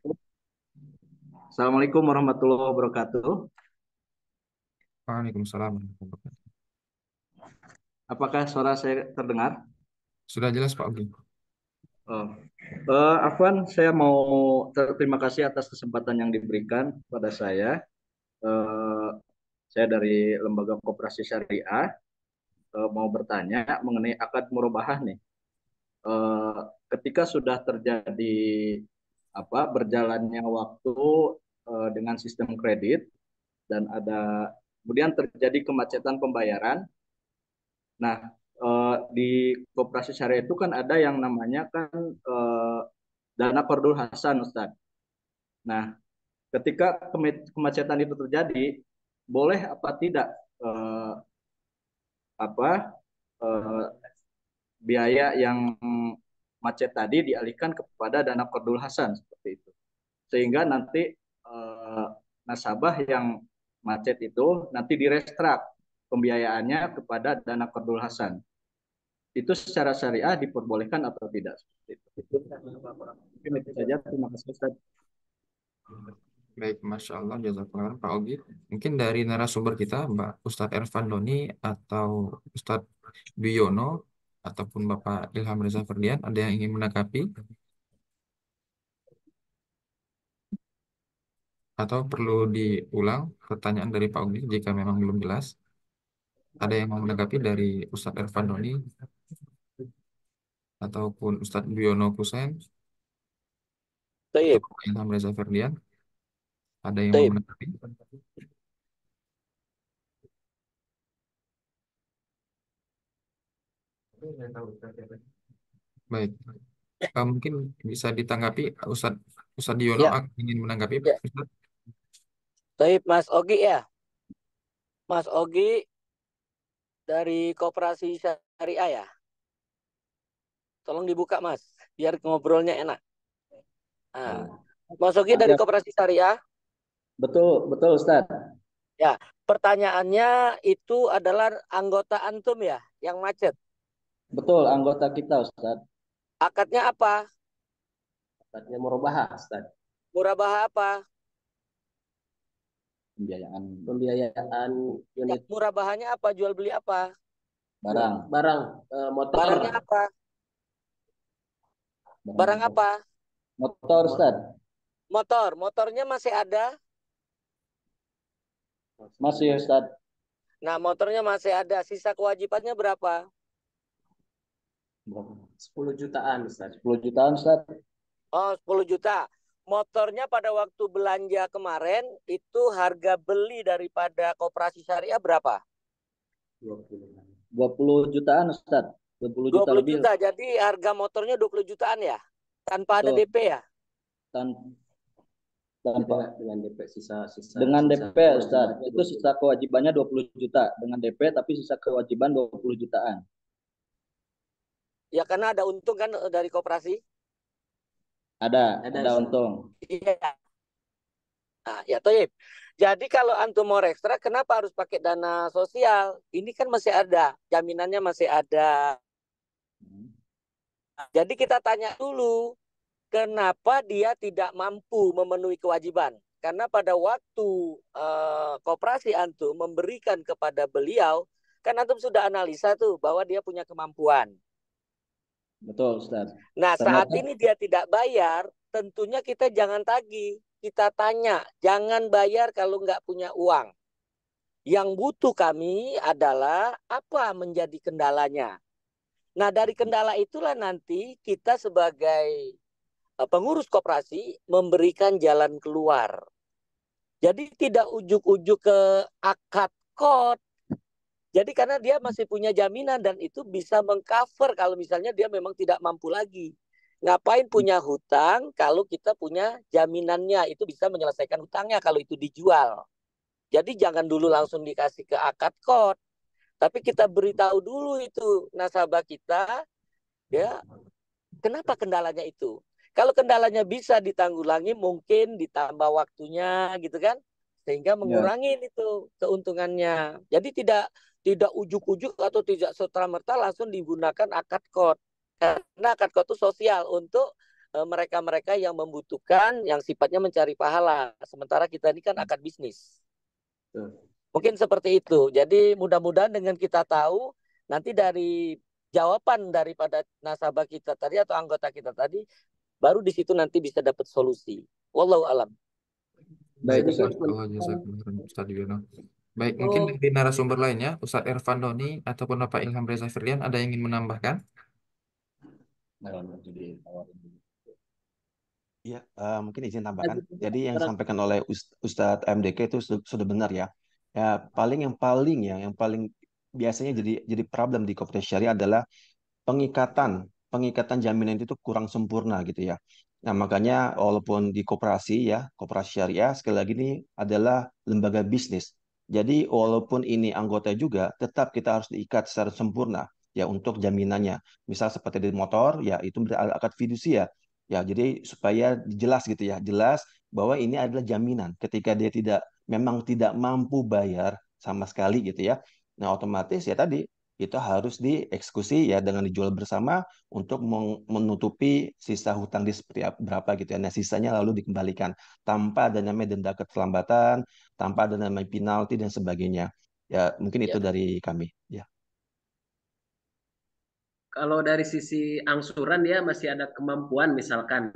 Assalamualaikum warahmatullahi wabarakatuh. Waalaikumsalam warahmatullahi wabarakatuh. Apakah suara saya terdengar? Sudah jelas, Pak Ogi. Oh. Afwan, saya mau terima kasih atas kesempatan yang diberikan pada saya. Saya dari Lembaga Koperasi Syariah mau bertanya mengenai akad murabahah nih. Ketika sudah terjadi berjalannya waktu dengan sistem kredit dan ada kemudian terjadi kemacetan pembayaran. Nah, di koperasi syariah itu kan ada yang namanya kan dana Qardul Hasan, Ustaz. Nah, ketika kemacetan itu terjadi, boleh apa tidak apa eh, biaya yang macet tadi dialihkan kepada dana Qardul Hasan seperti itu. Sehingga nanti nasabah yang macet itu nanti direstrak pembiayaannya kepada dana Qardul Hasan. Itu secara syariah diperbolehkan atau tidak seperti itu. Mungkin itu saja. Terima kasih Ustaz. Baik, Masya Allah, jazakallah Pak Ogi. Mungkin dari narasumber kita, Mbak Ustadz Ervan Doni atau Ustadz Duyono, ataupun Bapak Ilham Reza Ferdian, ada yang ingin menanggapi? Atau perlu diulang pertanyaan dari Pak Ogi jika memang belum jelas? Ada yang mau menanggapi dari Ustadz Ervan Doni ataupun Ustadz Duyono Kusen atau Taib, Bapak Ilham Reza Ferdian? Ada yang mau taib. menanggapi? Baik. Mungkin bisa ditanggapi Ustadz Ustadz Diono Ya, ingin menanggapi ya. Ustadz? Taib Mas Ogi ya. Mas Ogi dari Koperasi Syariah ya. Tolong dibuka Mas, biar ngobrolnya enak. Nah, Mas Ogi dari Ya, Koperasi Syariah. betul, betul Ustaz. Ya, pertanyaannya itu adalah anggota antum ya yang macet. Betul, anggota kita Ustaz. Akadnya apa? Akadnya murabahah Ustaz. Murabahah apa? Pembiayaan Ya, unit murabahanya apa? Jual beli apa? barang motor. Barangnya apa? Barang apa? Motor Ustaz. Motor. Motornya masih ada? Masih Ustaz. Nah, motornya masih ada. Sisa kewajibannya berapa? 10 jutaan Ustaz. 10 jutaan Ustaz. Oh, 10 juta. Motornya pada waktu belanja kemarin itu harga beli daripada Koperasi Syariah berapa? 20 jutaan Ustaz. 20 juta 20 lebih. juta. Jadi harga motornya 20 jutaan ya? Tanpa ada Betul. DP ya? Dengan DP dengan DP Ustaz. Itu sisa kewajibannya 20 juta dengan DP, tapi sisa kewajiban 20 jutaan. Ya karena ada untung kan dari koperasi. Ada untung. Iya. Nah, ya Toyib. Jadi kalau antum mau rekstrak, kenapa harus pakai dana sosial? Ini kan masih ada, jaminannya masih ada. Jadi kita tanya dulu, kenapa dia tidak mampu memenuhi kewajiban? Karena pada waktu koperasi antum memberikan kepada beliau, kan antum sudah analisa tuh bahwa dia punya kemampuan. Betul Ustaz. Nah saat ini dia tidak bayar, tentunya kita jangan tagih. Kita tanya, jangan bayar kalau nggak punya uang. Yang butuh kami adalah apa menjadi kendalanya. Nah dari kendala itulah nanti kita sebagai pengurus koperasi memberikan jalan keluar. Jadi tidak ujuk-ujuk ke akad kod. Jadi karena dia masih punya jaminan dan itu bisa mengcover kalau misalnya dia memang tidak mampu lagi. Ngapain punya hutang kalau kita punya jaminannya, itu bisa menyelesaikan hutangnya kalau itu dijual. Jadi jangan dulu langsung dikasih ke akad kod, tapi kita beritahu dulu itu nasabah kita ya kenapa kendalanya itu. Kalau kendalanya bisa ditanggulangi, mungkin ditambah waktunya gitu kan, sehingga mengurangi itu keuntungannya. Jadi tidak ujuk-ujuk atau tidak serta-merta langsung digunakan akad kod. Karena akad kod itu sosial untuk mereka-mereka yang membutuhkan, yang sifatnya mencari pahala. Sementara kita ini kan akad bisnis. Mungkin seperti itu. Jadi mudah-mudahan dengan kita tahu, nanti dari jawaban daripada nasabah kita tadi atau anggota kita tadi, baru di situ nanti bisa dapat solusi. Wallahu alam. Baik, Ustadz Diono. Baik, mungkin dari narasumber lainnya, Ustadz Ervan Doni ataupun Bapak Ilham Reza Firlian, ada yang ingin menambahkan? Ya, mungkin izin tambahkan. Jadi yang disampaikan oleh Ustadz MDK itu sudah benar ya. Ya, yang paling biasanya jadi problem di koperasi syariah adalah pengikatan jaminan itu kurang sempurna gitu ya. Nah, makanya walaupun di koperasi syariah sekali lagi ini adalah lembaga bisnis. Jadi walaupun ini anggota juga, tetap kita harus diikat secara sempurna ya untuk jaminannya. Misal seperti di motor, ya itu akad fidusia. Ya, jadi supaya jelas gitu ya, jelas bahwa ini adalah jaminan. Ketika dia memang tidak mampu bayar sama sekali gitu ya. Nah, otomatis ya tadi itu harus dieksekusi ya dengan dijual bersama untuk menutupi sisa hutang di seperti berapa gitu ya. Nah, sisanya lalu dikembalikan tanpa ada namanya denda keterlambatan, tanpa ada namanya penalti dan sebagainya. Ya, mungkin Ya. itu dari kami. Ya. Kalau dari sisi angsuran dia masih ada kemampuan misalkan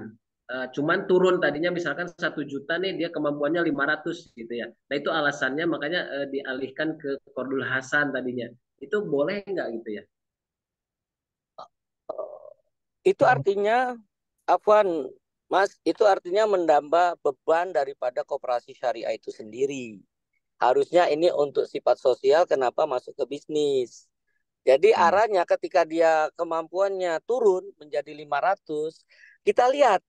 cuman turun tadinya misalkan 1 juta nih dia kemampuannya 500 gitu ya. Nah itu alasannya makanya dialihkan ke Qardul Hasan tadinya. Itu boleh nggak gitu ya? Itu artinya, Afwan, Mas, itu artinya menambah beban daripada koperasi syariah itu sendiri. Harusnya ini untuk sifat sosial, kenapa masuk ke bisnis. Jadi arahnya ketika dia kemampuannya turun menjadi 500, kita lihat,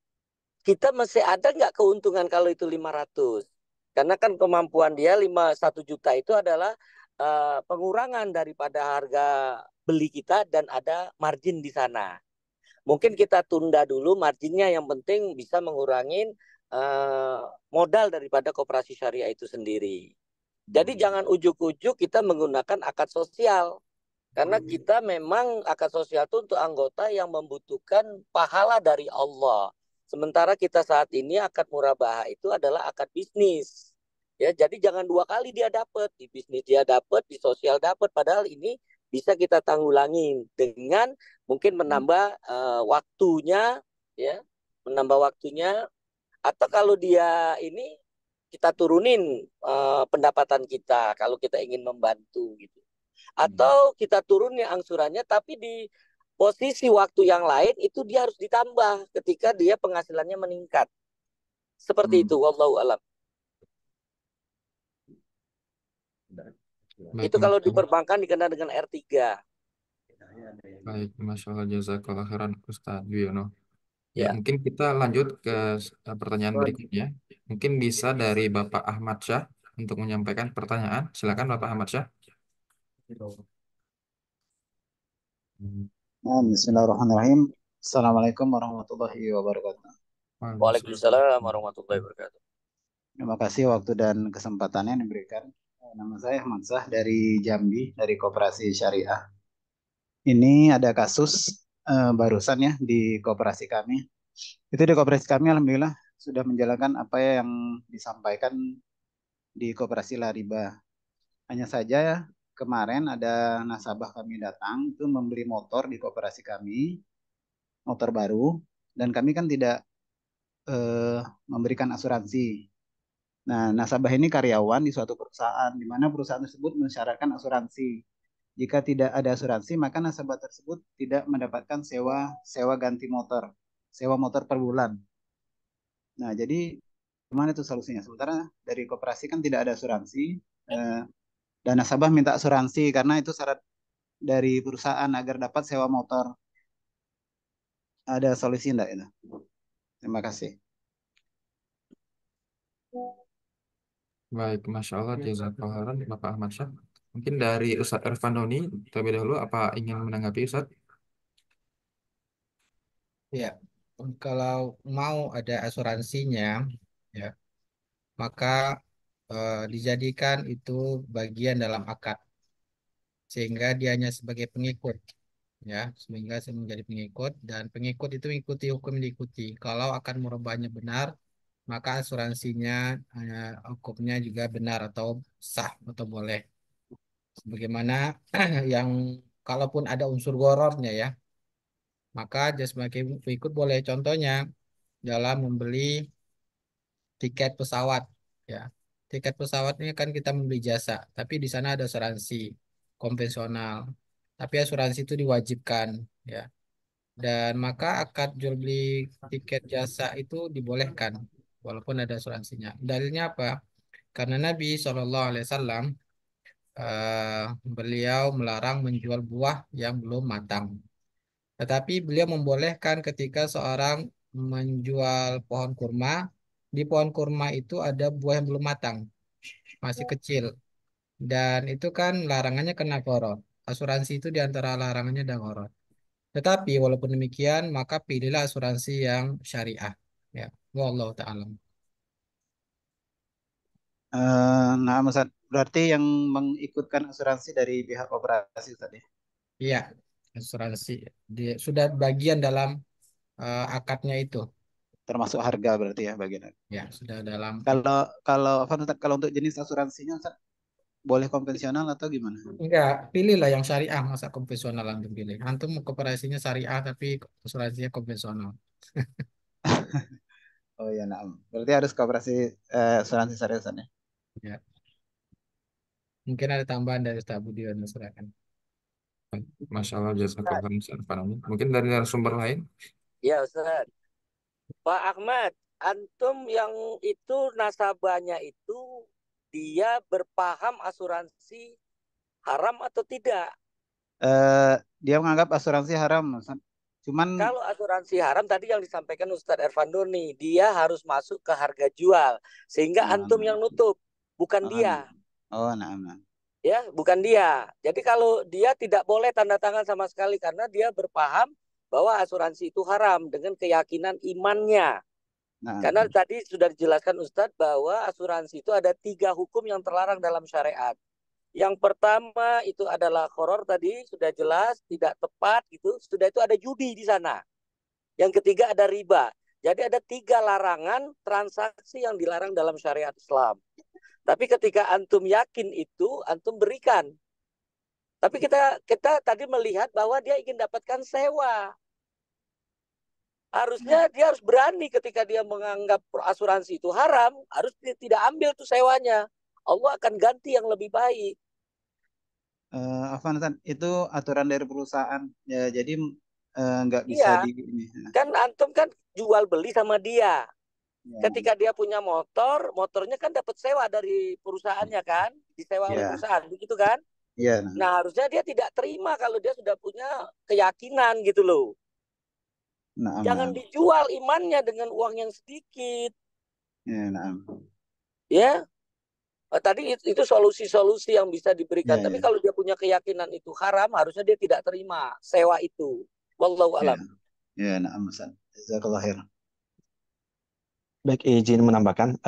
kita masih ada nggak keuntungan kalau itu 500. Karena kan kemampuan dia 1 juta itu adalah pengurangan daripada harga beli kita dan ada margin di sana. Mungkin kita tunda dulu marginnya, yang penting bisa mengurangi modal daripada koperasi syariah itu sendiri. Jadi jangan ujuk-ujuk kita menggunakan akad sosial. Karena kita memang akad sosial itu untuk anggota yang membutuhkan pahala dari Allah. Sementara kita saat ini akad murabahah itu adalah akad bisnis. Ya, jadi jangan 2 kali dia dapat, di bisnis dia dapat, di sosial dapat. Padahal ini bisa kita tanggulangi dengan mungkin menambah waktunya, ya, menambah waktunya. Atau kalau dia ini kita turunin pendapatan kita kalau kita ingin membantu gitu. Atau kita turunin angsurannya, tapi di posisi waktu yang lain itu dia harus ditambah ketika dia penghasilannya meningkat. Seperti itu, wallahu alam. Baik, Itu kalau Masya di Allah. perbankan dikenal dengan R3. Baik, Masya Allah, jazakallah khairan Ustaz Wiono. Ya, Ya. mungkin kita lanjut ke pertanyaan berikutnya. Mungkin bisa dari Bapak Ahmad Syah untuk menyampaikan pertanyaan. Silakan Bapak Ahmad Syah. Bismillahirrahmanirrahim. Assalamualaikum warahmatullahi wabarakatuh. Waalaikumsalam warahmatullahi wabarakatuh. Terima kasih waktu dan kesempatannya yang diberikan. Nama saya Ahmad Sah dari Jambi, dari Koperasi Syariah. Ini ada kasus barusan ya di koperasi kami. Itu di koperasi kami alhamdulillah sudah menjalankan apa yang disampaikan di koperasi Lariba. Hanya saja kemarin ada nasabah kami datang itu membeli motor di koperasi kami, motor baru, dan kami kan tidak memberikan asuransi. Nah, nasabah ini karyawan di suatu perusahaan, di mana perusahaan tersebut mensyaratkan asuransi. Jika tidak ada asuransi, maka nasabah tersebut tidak mendapatkan sewa ganti motor, sewa motor per bulan. Nah, jadi gimana itu solusinya? Sementara dari koperasi kan tidak ada asuransi, dan nasabah minta asuransi karena itu syarat dari perusahaan agar dapat sewa motor. Ada solusi enggak itu? Terima kasih. Baik, Masya Allah, jazakallah khairan Bapak Ahmad Syah. Mungkin dari Ustadz Irfan Doni, terlebih dahulu, apa ingin menanggapi Ustadz? Ya, kalau mau ada asuransinya, ya, maka dijadikan itu bagian dalam akad, sehingga dia hanya sebagai pengikut, ya, sehingga menjadi pengikut dan pengikut itu mengikuti hukum yang diikuti. Kalau akan merubahnya benar, maka asuransinya hukumnya juga benar atau sah atau boleh. Sebagaimana yang kalaupun ada unsur gorornya ya, maka dia sebagai pengikut boleh. Contohnya dalam membeli tiket pesawat, ya. Tiket pesawat ini kan kita membeli jasa, tapi di sana ada asuransi konvensional. Tapi asuransi itu diwajibkan, ya. Dan maka akad jual beli tiket jasa itu dibolehkan walaupun ada asuransinya. Dalilnya apa? Karena Nabi SAW beliau melarang menjual buah yang belum matang. Tetapi beliau membolehkan ketika seorang menjual pohon kurma, di pohon kurma itu ada buah yang belum matang, masih kecil. Dan itu kan larangannya kena korot. Asuransi itu di antara larangannya dan korot. Tetapi walaupun demikian, maka pilihlah asuransi yang syariah. Ya, wallahu ta'ala. Nah, Ustaz, berarti yang mengikutkan asuransi dari pihak koperasi tadi, Iya, asuransi dia sudah bagian dalam akadnya itu. termasuk harga berarti ya bagian. Ya, sudah dalam Kalau kalau apa Ustaz, kalau untuk jenis asuransinya Ustaz, boleh konvensional atau gimana? enggak, pilihlah yang syariah, masa konvensional antum pilih. Antum koperasinya syariah tapi asuransinya konvensional. Oh ya, nah. Berarti harus koperasi asuransi syariah Ustaz, ya. Ya. Mungkin ada tambahan dari Ustaz Budi, silakan. Masya Allah, jazakallah khairan, Ustaz Farhan. Mungkin dari narasumber lain. Ya Ustaz. Pak Ahmad, antum yang itu nasabahnya itu dia berpaham asuransi haram atau tidak? Dia menganggap asuransi haram, Ustaz. Cuman Kalau asuransi haram tadi yang disampaikan Ustadz Ervando nih, dia harus masuk ke harga jual sehingga antum yang nutup, bukan dia. nah, nah. Ya, bukan dia. Jadi kalau dia tidak boleh tanda tangan sama sekali karena dia berpaham bahwa asuransi itu haram dengan keyakinan imannya. Nah, Karena tadi sudah dijelaskan Ustadz bahwa asuransi itu ada 3 hukum yang terlarang dalam syariat. Yang pertama itu adalah horor tadi sudah jelas tidak tepat gitu. Sudah itu ada judi di sana. Yang ketiga ada riba. Jadi ada 3 larangan transaksi yang dilarang dalam syariat Islam. Tapi ketika antum yakin itu, antum berikan. Tapi kita tadi melihat bahwa dia ingin dapatkan sewa. Harusnya dia harus berani ketika dia menganggap asuransi itu haram, harus dia tidak ambil tuh sewanya. Allah akan ganti yang lebih baik. Afwan Ustaz, itu aturan dari perusahaan. Ya, jadi nggak bisa Iya, di ini. kan antum kan jual beli sama dia. Ya, Ketika dia punya motor, motornya kan dapat sewa dari perusahaannya kan, disewa oleh ya, perusahaan, begitu kan? ya, Nah, harusnya dia tidak terima kalau dia sudah punya keyakinan gitu loh. nah, Jangan nah. dijual imannya dengan uang yang sedikit, Ya, nah. ya. Tadi itu solusi-solusi yang bisa diberikan. Ya, Tapi ya, kalau dia punya keyakinan itu haram, harusnya dia tidak terima sewa itu. Wallahu ya, alam. ya, nah, Ustaz. Jazakallah khair. Baik, izin menambahkan.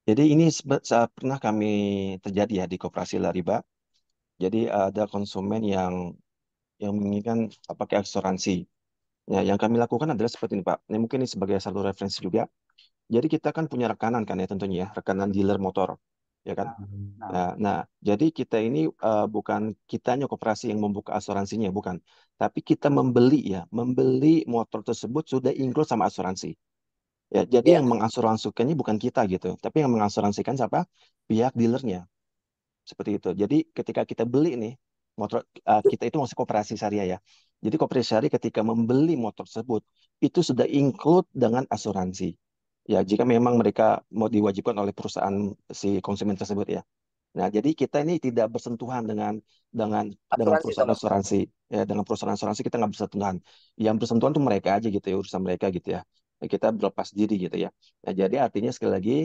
Jadi ini pernah kami terjadi ya di koperasi Lariba. Jadi ada konsumen yang menginginkan pakai asuransi. Ya, yang kami lakukan adalah seperti ini, Pak. Ini mungkin ini sebagai satu referensi juga. Jadi kita kan punya rekanan kan ya tentunya ya, rekanan dealer motor, ya kan? Nah, jadi kita ini bukan kitanya koperasi yang membuka asuransinya, bukan. Tapi kita membeli motor tersebut sudah include sama asuransi. Ya, jadi Ya, yang mengasuransikannya bukan kita gitu, tapi yang mengasuransikan siapa? Pihak dealernya. Seperti itu. Jadi ketika kita beli nih motor kita itu masih koperasi syariah ya. Jadi koperasi syariah ketika membeli motor tersebut itu sudah include dengan asuransi. Ya, jika memang mereka mau diwajibkan oleh perusahaan si konsumen tersebut ya. Nah, jadi kita ini tidak bersentuhan dengan asuransi perusahaan sama sekali. asuransi. Ya, dengan perusahaan asuransi kita nggak bersentuhan. Yang bersentuhan tuh mereka aja gitu ya, urusan mereka gitu ya. Kita berlepas diri gitu ya. Nah, jadi artinya sekali lagi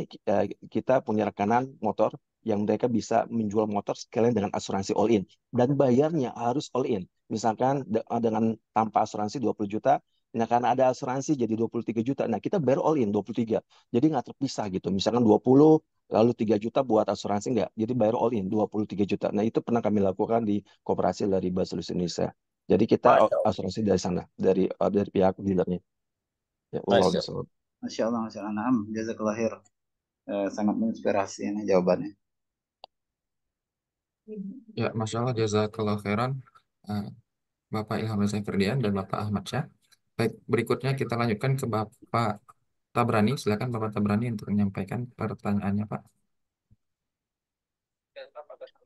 kita punya rekanan motor yang mereka bisa menjual motor sekalian dengan asuransi all in dan bayarnya harus all in. Misalkan dengan tanpa asuransi 20 juta, nah karena ada asuransi jadi 23 juta. Nah, kita bayar all in 23. Jadi nggak terpisah gitu. Misalkan 20 lalu 3 juta buat asuransi nggak. Jadi bayar all in 23 juta. Nah, itu pernah kami lakukan di koperasi dari Solusi Indonesia. Jadi kita Masya Allah. asuransi dari sana, dari pihak dealernya. Ya, Allah Masya Allah. bisawab. Masya Allah, Masya Allah. Naam, jazakallah khair. Sangat menginspirasi ini jawabannya. Ya, Masya Allah, jazakallah khairan. Eh, Bapak Ilham Rezeki Ferdian dan Bapak Ahmad Syah. Baik, berikutnya kita lanjutkan ke Bapak Tabrani. Silakan Bapak Tabrani untuk menyampaikan pertanyaannya, Pak.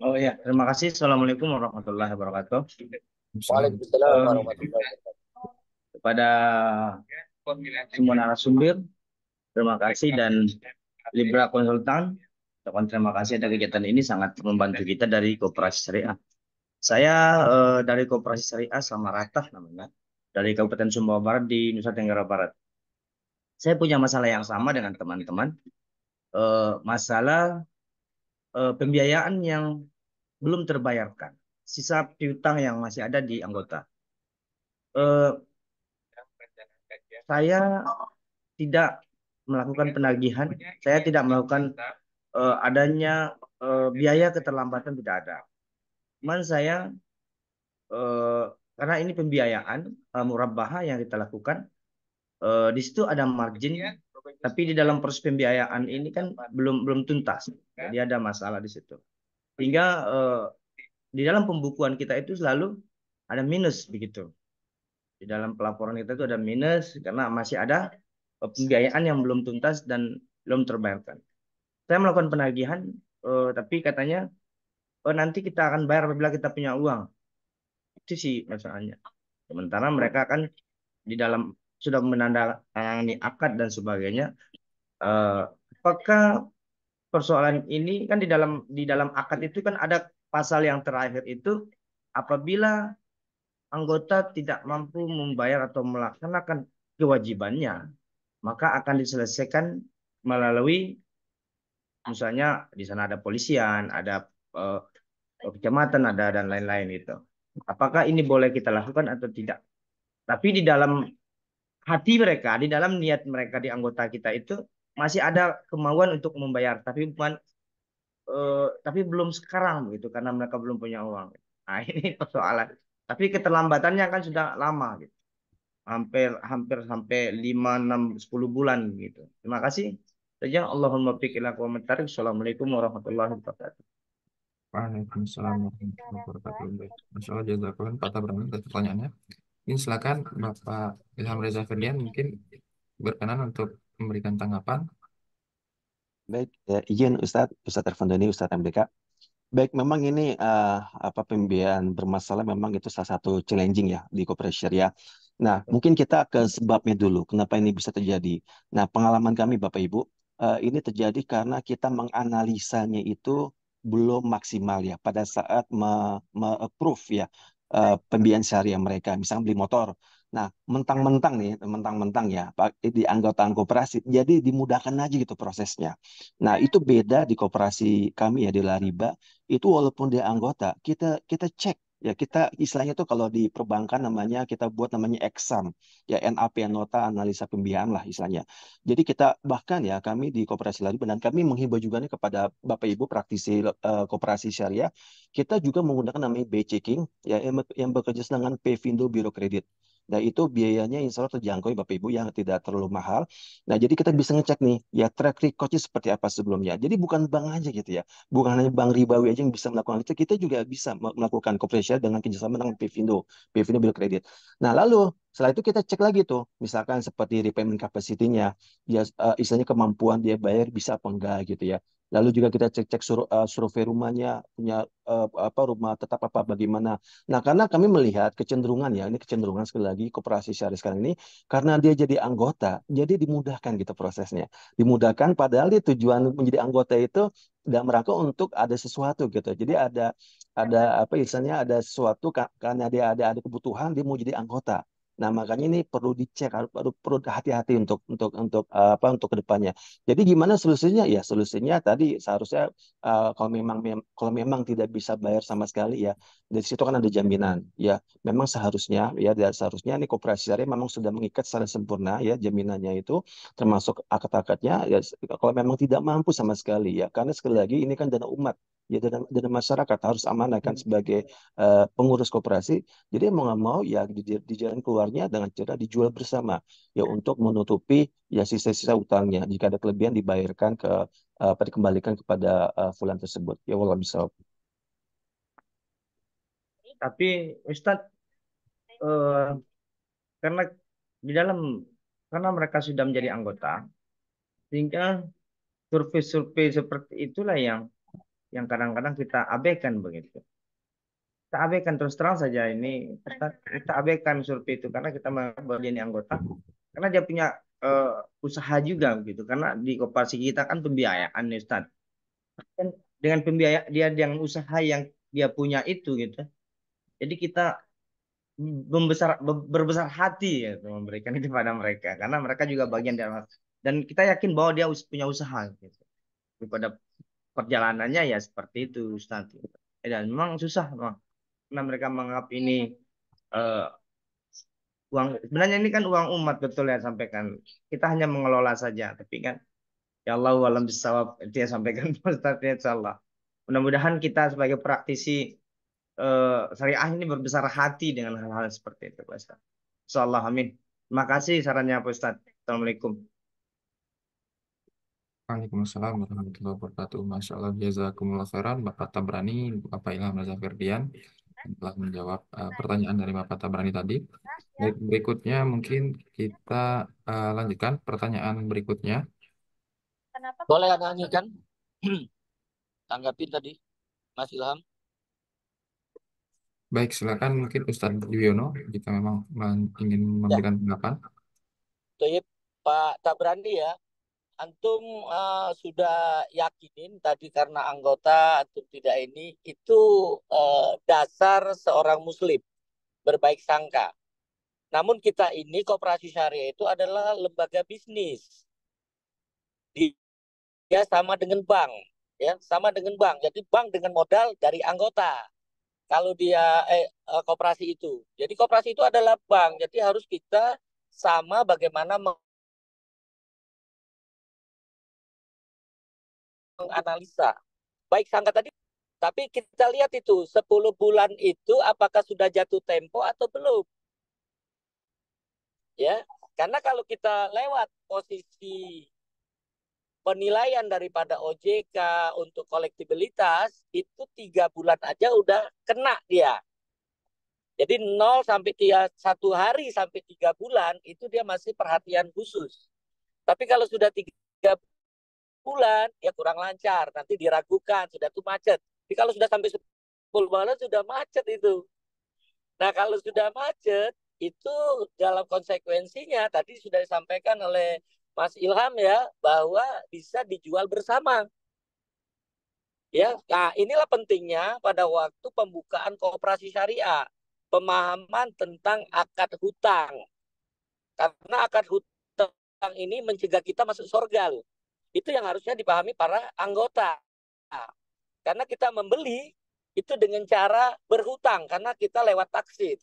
Oh ya, terima kasih. Assalamualaikum warahmatullahi wabarakatuh. Waalaikumsalam Eh, warahmatullahi wabarakatuh. Kepada semua narasumber, terima kasih dan Libra Konsultan ucapan terima kasih ada kegiatan ini sangat membantu kita dari Koperasi Syariah. Saya dari Koperasi Syariah Samaratah namanya, dari Kabupaten Sumbawa Barat di Nusa Tenggara Barat. Saya punya masalah yang sama dengan teman-teman, masalah pembiayaan yang belum terbayarkan, sisa piutang yang masih ada di anggota. Eh, saya tidak melakukan penagihan, saya tidak melakukan adanya biaya keterlambatan, tidak ada. Cuman saya karena ini pembiayaan murabaha yang kita lakukan, di situ ada margin, tapi di dalam proses pembiayaan ini kan belum tuntas, jadi ada masalah di situ. Hingga di dalam pembukuan kita itu selalu ada minus begitu. Di dalam pelaporan kita itu ada minus karena masih ada pembiayaan yang belum tuntas dan belum terbayarkan. Saya melakukan penagihan, tapi katanya nanti kita akan bayar apabila kita punya uang. Itu sih masalahnya. Sementara mereka kan di dalam sudah menandatangani akad dan sebagainya. Apakah persoalan ini kan di dalam akad itu kan ada pasal yang terakhir itu, apabila anggota tidak mampu membayar atau melaksanakan kewajibannya, maka akan diselesaikan melalui, misalnya di sana ada polisian, ada eh, kecamatan, ada dan lain-lain itu. Apakah ini boleh kita lakukan atau tidak? Tapi di dalam hati mereka, di dalam niat mereka di anggota kita itu masih ada kemauan untuk membayar, tapi belum sekarang begitu karena mereka belum punya uang. Nah, ini persoalan. Tapi keterlambatannya kan sudah lama gitu. Hampir hampir sampai 5 6 10 bulan gitu. Terima kasih. Saja Allahumma fiqh ila aqwamit thariq. Assalamualaikum warahmatullahi wabarakatuh. Waalaikumsalam warahmatullahi wabarakatuh. Baik. Masya Allah, jazakallah Pak Tabrani atas pertanyaannya. Ini silakan Bapak Ilham Reza Ferdian mungkin berkenan untuk memberikan tanggapan. Baik, izin Ustadz Ervandoni, Ustadz MBK. Baik, memang ini apa pembiayaan bermasalah memang itu salah satu challenging ya di Koperasi Syariah. Nah, mungkin kita ke sebabnya dulu, kenapa ini bisa terjadi. Nah, pengalaman kami Bapak Ibu, ini terjadi karena kita menganalisanya itu belum maksimal ya pada saat me-approve ya pembiayaan syariah mereka, misalnya beli motor. Nah, mentang-mentang nih, mentang-mentang ya, di anggota koperasi, jadi dimudahkan aja gitu prosesnya. Nah, itu beda di koperasi kami ya di Lariba, itu walaupun dia anggota, kita kita cek ya kita istilahnya tuh kalau di perbankan namanya kita buat namanya exam ya NAP nota analisa pembiayaan lah istilahnya. Jadi kita bahkan ya kami di Koperasi Lariban dan kami menghimbau juga nih kepada Bapak Ibu praktisi koperasi syariah, kita juga menggunakan namanya B-checking ya yang bekerja dengan Pvindo Biro Kredit. Nah, itu biayanya insya Allah terjangkau ya Bapak Ibu yang tidak terlalu mahal. Nah, jadi kita bisa ngecek nih, ya track recordnya seperti apa sebelumnya. Jadi bukan bank aja gitu ya. Bukan hanya bank ribawi aja yang bisa melakukan itu. Kita juga bisa melakukan cooperation dengan kerjasama dengan Pvindo Biro Kredit. Nah, lalu setelah itu kita cek lagi tuh, misalkan seperti repayment capacity-nya, ya istilahnya kemampuan dia bayar bisa apa enggak gitu ya. Lalu juga kita cek-cek survei rumahnya, punya apa rumah tetap apa bagaimana. Nah, karena kami melihat kecenderungan ya, ini kecenderungan sekali lagi koperasi syariah sekarang ini, karena dia jadi anggota, jadi dimudahkan gitu prosesnya. Dimudahkan, padahal dia tujuan menjadi anggota itu dalam rangka untuk ada sesuatu gitu. Jadi ada apa istilahnya ada sesuatu karena dia ada kebutuhan dia mau jadi anggota. Nah, makanya ini perlu dicek, perlu hati-hati untuk kedepannya. Jadi gimana solusinya? Ya, solusinya tadi seharusnya kalau memang tidak bisa bayar sama sekali ya, dari situ kan ada jaminan. Ya, memang seharusnya nih koperasi syariah memang sudah mengikat secara sempurna ya jaminannya itu termasuk akad-akadnya ya kalau memang tidak mampu sama sekali ya. Karena sekali lagi ini kan dana umat. Ya, dana masyarakat harus amanahkan sebagai pengurus koperasi. Jadi mau nggak mau ya di jalan keluarnya dengan cara dijual bersama ya untuk menutupi ya sisa-sisa utangnya. Jika ada kelebihan dibayarkan dikembalikan kepada fulan tersebut. Ya Allah bisa. Tapi Ustadz, eh, karena di dalam karena mereka sudah menjadi anggota, sehingga survei-survei seperti itulah yang kadang-kadang kita abaikan begitu. Kita abaikan terus terang saja ini, kita abaikan survei itu karena kita menjadi anggota, karena dia punya usaha juga gitu. Karena di koperasi kita kan pembiayaan nih Ustaz. kan dengan pembiayaan dia yang usaha yang dia punya itu gitu. Jadi kita berbesar hati ya memberikan itu pada mereka karena mereka juga bagian dari, dan kita yakin bahwa dia punya usaha gitu. Daripada perjalanannya ya seperti itu Ustaz. Dan memang susah memang karena mereka menganggap ini eh, uang, sebenarnya ini kan uang umat, betul ya sampaikan. Kita hanya mengelola saja, tapi kan ya Allah alam bisawab itu ya sampaikan Ustaz ya insyaallah. Mudah-mudahan kita sebagai praktisi syariah ini berbesar hati dengan hal-hal seperti itu Pak Ustaz. Insyaallah amin. Terima kasih sarannya Pak Ustaz. Assalamualaikum. Waalaikumsalam warahmatullahi wabarakatuh. Masya Allah, jazakumullah khairan, Bapak Tabrani, Bapak Ilham Reza Ferdian, yang telah menjawab pertanyaan dari Bapak Tabrani tadi. Baik, berikutnya mungkin kita lanjutkan pertanyaan berikutnya. Boleh nyanyi kan? Tanggapin tadi, Mas Ilham. Baik, silakan mungkin Ustadz Yuyono jika memang ingin Ya, memberikan tanggapan. Toyib, Pak Tabrani ya. Antum sudah yakinin tadi karena anggota antum tidak ini itu dasar seorang muslim berbaik sangka. Namun kita ini Koperasi Syariah itu adalah lembaga bisnis. Dia sama dengan bank, ya, sama dengan bank. Jadi bank dengan modal dari anggota. Kalau dia koperasi itu. Jadi koperasi itu adalah bank. Jadi harus kita sama bagaimana menganalisa. Baik sangka tadi, tapi kita lihat itu 10 bulan itu apakah sudah jatuh tempo atau belum. Ya, karena kalau kita lewat posisi penilaian daripada OJK untuk kolektibilitas itu 3 bulan aja udah kena dia. Jadi 0 sampai 1 hari sampai 3 bulan itu dia masih perhatian khusus. Tapi kalau sudah 3 bulan ya kurang lancar, nanti diragukan sudah tuh macet. Tapi kalau sudah sampai 10 bulan sudah macet itu. Nah kalau sudah macet itu dalam konsekuensinya tadi sudah disampaikan oleh Mas Ilham ya bahwa bisa dijual bersama. Ya, nah inilah pentingnya pada waktu pembukaan koperasi syariah, pemahaman tentang akad hutang. Karena akad hutang ini mencegah kita masuk surga loh. Itu yang harusnya dipahami para anggota. Karena kita membeli itu dengan cara berhutang karena kita lewat taksid.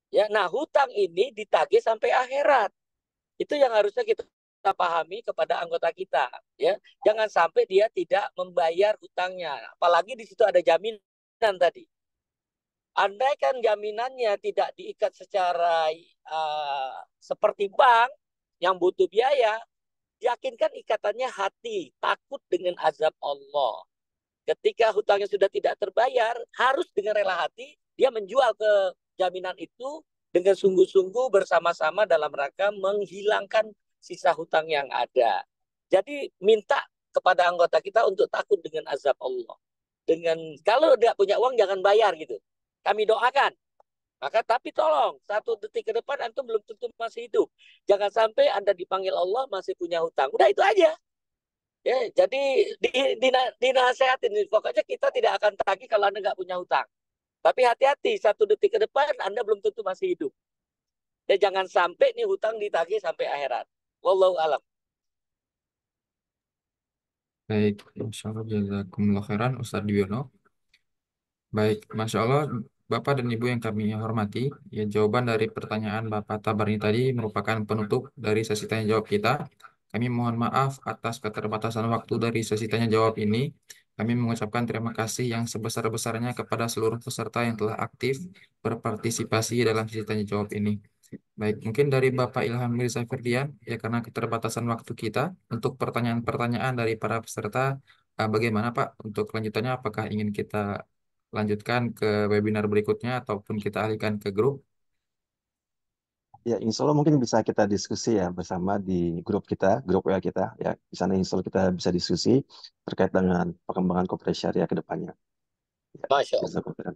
Ya, nah hutang ini ditagih sampai akhirat. Itu yang harusnya kita pahami kepada anggota kita, ya. Jangan sampai dia tidak membayar hutangnya. Apalagi di situ ada jaminan tadi. Andai kan jaminannya tidak diikat secara seperti bank yang butuh biaya, yakinkan ikatannya hati, takut dengan azab Allah. Ketika hutangnya sudah tidak terbayar, harus dengan rela hati dia menjual ke jaminan itu dengan sungguh-sungguh bersama-sama dalam rangka menghilangkan sisa hutang yang ada. Jadi minta kepada anggota kita untuk takut dengan azab Allah. Dengan kalau tidak punya uang jangan bayar gitu. Kami doakan. Maka tapi tolong 1 detik ke depan antum belum tentu masih hidup. Jangan sampai Anda dipanggil Allah masih punya hutang. Udah itu aja. Ya, jadi dinasehatin. Pokoknya kita tidak akan tagih kalau Anda nggak punya hutang. Tapi hati-hati 1 detik ke depan Anda belum tentu masih hidup. Dan jangan sampai nih hutang ditagih sampai akhirat. Wallahu alam. Baik, Masya Allah, jazakumullah khairan, Ustadz Yuyono. Baik, Masya Allah, Bapak dan Ibu yang kami hormati, ya jawaban dari pertanyaan Bapak Tabarni tadi merupakan penutup dari sesi tanya jawab kita. Kami mohon maaf atas keterbatasan waktu dari sesi tanya jawab ini. Kami mengucapkan terima kasih yang sebesar-besarnya kepada seluruh peserta yang telah aktif berpartisipasi dalam sesi tanya jawab ini. Baik, mungkin dari Bapak Ilham Mirza Ferdian, ya karena keterbatasan waktu kita, untuk pertanyaan-pertanyaan dari para peserta, bagaimana Pak untuk lanjutannya? Apakah ingin kita lanjutkan ke webinar berikutnya ataupun kita alihkan ke grup? Ya, insya Allah mungkin bisa kita diskusi ya bersama di grup kita, grup WA kita. Ya, di sana insya Allah kita bisa diskusi terkait dengan perkembangan koperasi syariah ke depannya. Ya, Masya Allah. jazakallah.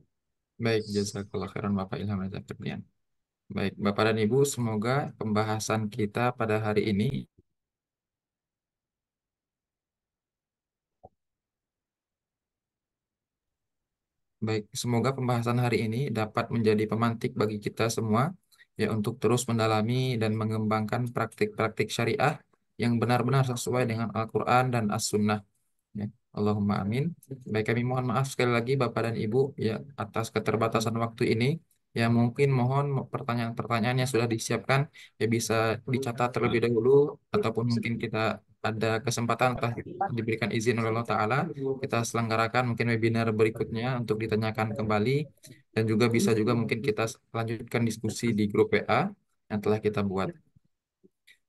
Baik, jazakallah khairan Bapak Ilham Mirza Ferdian. Baik, Bapak dan Ibu, semoga pembahasan kita pada hari ini Baik, semoga pembahasan hari ini dapat menjadi pemantik bagi kita semua ya untuk terus mendalami dan mengembangkan praktik-praktik syariah yang benar-benar sesuai dengan Al-Quran dan As-Sunnah. Ya, Allahumma amin. Baik, kami mohon maaf sekali lagi Bapak dan Ibu ya atas keterbatasan waktu ini. Ya mungkin mohon pertanyaan-pertanyaan yang sudah disiapkan ya bisa dicatat terlebih dahulu ataupun mungkin kita ada kesempatan atau diberikan izin oleh Allah Ta'ala kita selenggarakan mungkin webinar berikutnya untuk ditanyakan kembali dan juga bisa juga mungkin kita lanjutkan diskusi di grup WA yang telah kita buat.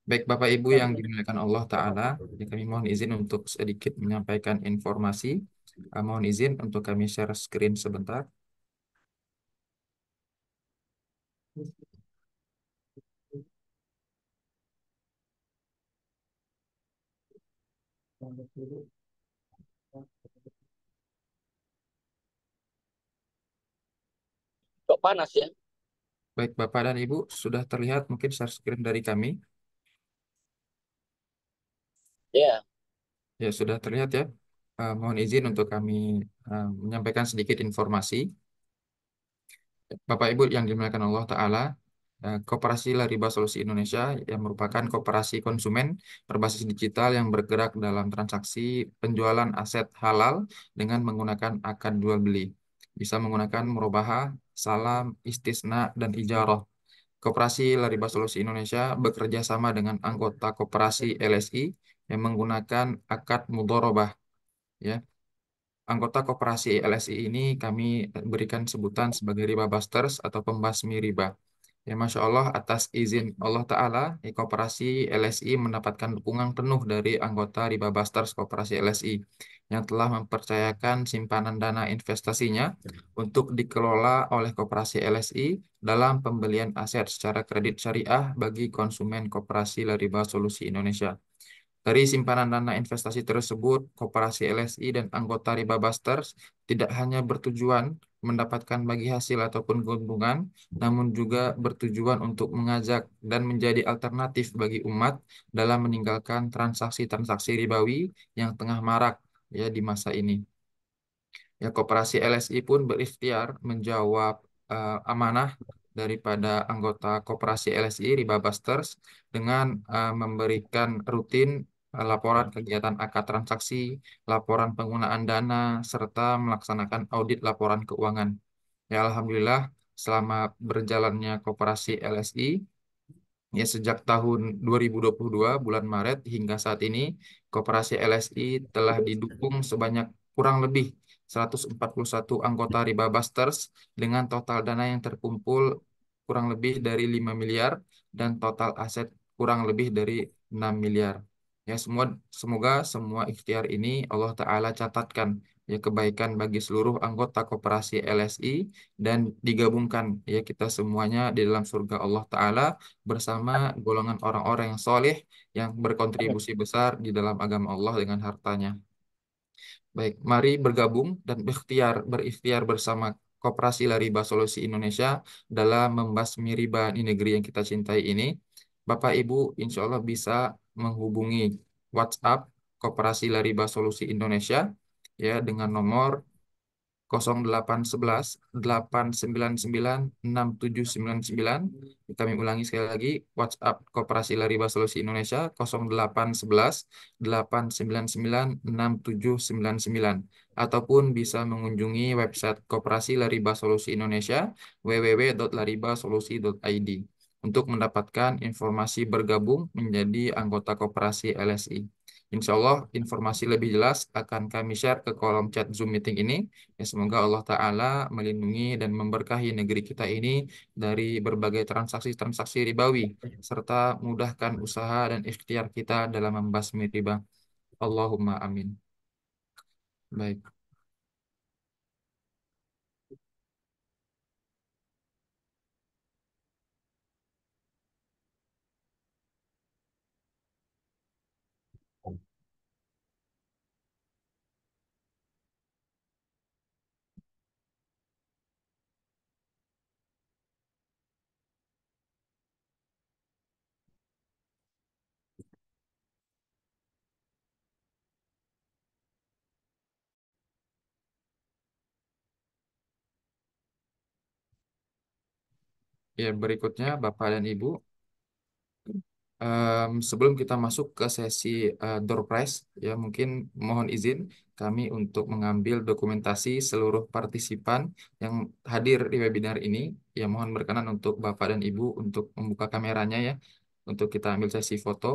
Baik Bapak Ibu yang dimuliakan Allah Ta'ala, ya kami mohon izin untuk sedikit menyampaikan informasi. Mohon izin untuk kami share screen sebentar. Kok panas ya? Baik Bapak dan Ibu, sudah terlihat mungkin share screen dari kami. Ya, Ya sudah terlihat ya. Mohon izin untuk kami menyampaikan sedikit informasi. Bapak Ibu yang dimuliakan Allah Ta'ala, Koperasi Lariba Solusi Indonesia yang merupakan koperasi konsumen berbasis digital yang bergerak dalam transaksi penjualan aset halal dengan menggunakan akad jual beli. Bisa menggunakan murabahah, salam, istisna, dan ijarah. Koperasi Lariba Solusi Indonesia bekerja sama dengan anggota koperasi LSI yang menggunakan akad mudharabah. Ya, anggota koperasi LSI ini kami berikan sebutan sebagai riba busters atau pembasmi riba. Ya, Masya Allah, atas izin Allah Ta'ala, koperasi LSI mendapatkan dukungan penuh dari anggota riba busters koperasi LSI yang telah mempercayakan simpanan dana investasinya untuk dikelola oleh koperasi LSI dalam pembelian aset secara kredit syariah bagi konsumen koperasi Lariba Solusi Indonesia. Dari simpanan dana investasi tersebut, Koperasi LSI dan anggota Riba Busters tidak hanya bertujuan mendapatkan bagi hasil ataupun keuntungan, namun juga bertujuan untuk mengajak dan menjadi alternatif bagi umat dalam meninggalkan transaksi-transaksi ribawi yang tengah marak ya di masa ini. Ya, Koperasi LSI pun berikhtiar menjawab amanah daripada anggota Koperasi LSI Riba Busters dengan memberikan rutin laporan kegiatan akad transaksi, laporan penggunaan dana, serta melaksanakan audit laporan keuangan. Ya, Alhamdulillah, selama berjalannya Koperasi LSI, ya, sejak tahun 2022 bulan Maret hingga saat ini, Koperasi LSI telah didukung sebanyak kurang lebih 141 anggota Riba Busters dengan total dana yang terkumpul kurang lebih dari 5 miliar dan total aset kurang lebih dari 6 miliar. Ya, semoga semua ikhtiar ini Allah Ta'ala catatkan ya kebaikan bagi seluruh anggota Koperasi LSI dan digabungkan ya kita semuanya di dalam surga Allah Ta'ala bersama golongan orang-orang yang soleh yang berkontribusi besar di dalam agama Allah dengan hartanya. Baik, mari bergabung dan berikhtiar bersama Koperasi Lariba Solusi Indonesia dalam membasmi riba di negeri yang kita cintai ini. Bapak Ibu insya Allah bisa menghubungi WhatsApp Koperasi Lariba Solusi Indonesia ya dengan nomor 0811 899 6799. Kami ulangi sekali lagi, WhatsApp Koperasi Lariba Solusi Indonesia 0811 899 6799 ataupun bisa mengunjungi website Koperasi Lariba Solusi Indonesia www.laribasolusi.id untuk mendapatkan informasi bergabung menjadi anggota Koperasi LSI. Insya Allah informasi lebih jelas akan kami share ke kolom chat Zoom meeting ini. Ya, semoga Allah Ta'ala melindungi dan memberkahi negeri kita ini dari berbagai transaksi-transaksi ribawi, serta mudahkan usaha dan ikhtiar kita dalam membasmi riba. Allahumma amin. Baik. Ya, berikutnya Bapak dan Ibu, sebelum kita masuk ke sesi door prize, ya mungkin mohon izin kami untuk mengambil dokumentasi seluruh partisipan yang hadir di webinar ini. Ya, mohon berkenan untuk Bapak dan Ibu untuk membuka kameranya ya, untuk kita ambil sesi foto.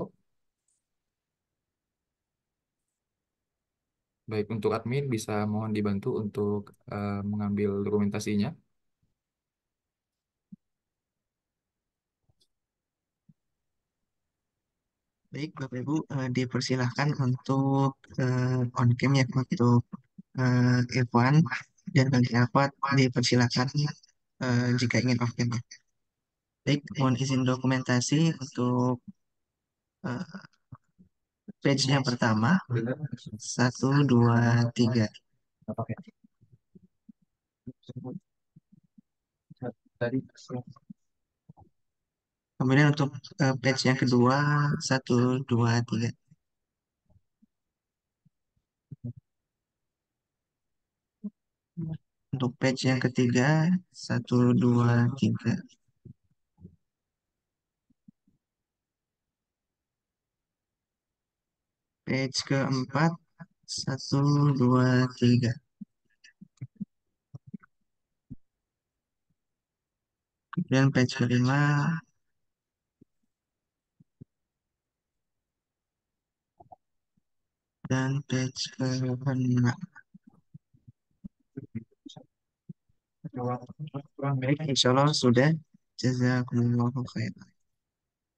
Baik, untuk admin bisa mohon dibantu untuk mengambil dokumentasinya. Baik, Bapak Ibu, dipersilahkan untuk on cam ya untuk F1 dan bagi Alphard dipersilahkan jika ingin off cam ya. Baik, mohon izin dokumentasi untuk eh, page yang pertama. Satu, dua, tiga. Kemudian untuk page yang kedua, satu, dua, tiga. Untuk page yang ketiga, satu, dua, tiga. Page keempat, satu, dua, tiga. Kemudian page kelima, dan page ke-6. Baik, insya Allah sudah. Jazakumullahu khairan.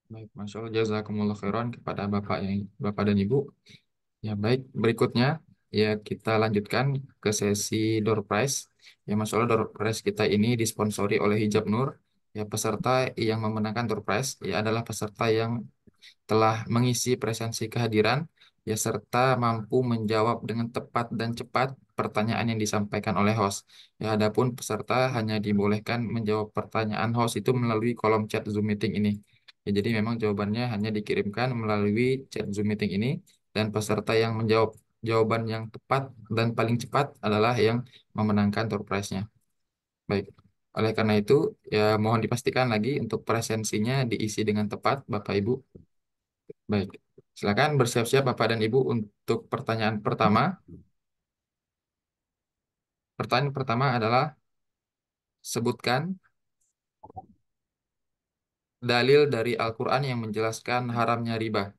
Baik, Masya Allah, jazakumullah khairan kepada Bapak dan Ibu. Ya, baik. Berikutnya, ya kita lanjutkan ke sesi door prize. Ya, Masya Allah, door prize kita ini disponsori oleh Hijab Nur. Ya, peserta yang memenangkan door prize ya adalah peserta yang telah mengisi presensi kehadiran, ya serta mampu menjawab dengan tepat dan cepat pertanyaan yang disampaikan oleh host. Ya, adapun peserta hanya dibolehkan menjawab pertanyaan host itu melalui kolom chat Zoom meeting ini. Ya, jadi memang jawabannya hanya dikirimkan melalui chat Zoom meeting ini dan peserta yang menjawab jawaban yang tepat dan paling cepat adalah yang memenangkan door prize-nya. Baik. Oleh karena itu, ya mohon dipastikan lagi untuk presensinya diisi dengan tepat, Bapak Ibu. Baik, silakan bersiap-siap Bapak dan Ibu untuk pertanyaan pertama. Pertanyaan pertama adalah sebutkan dalil dari Al-Quran yang menjelaskan haramnya riba.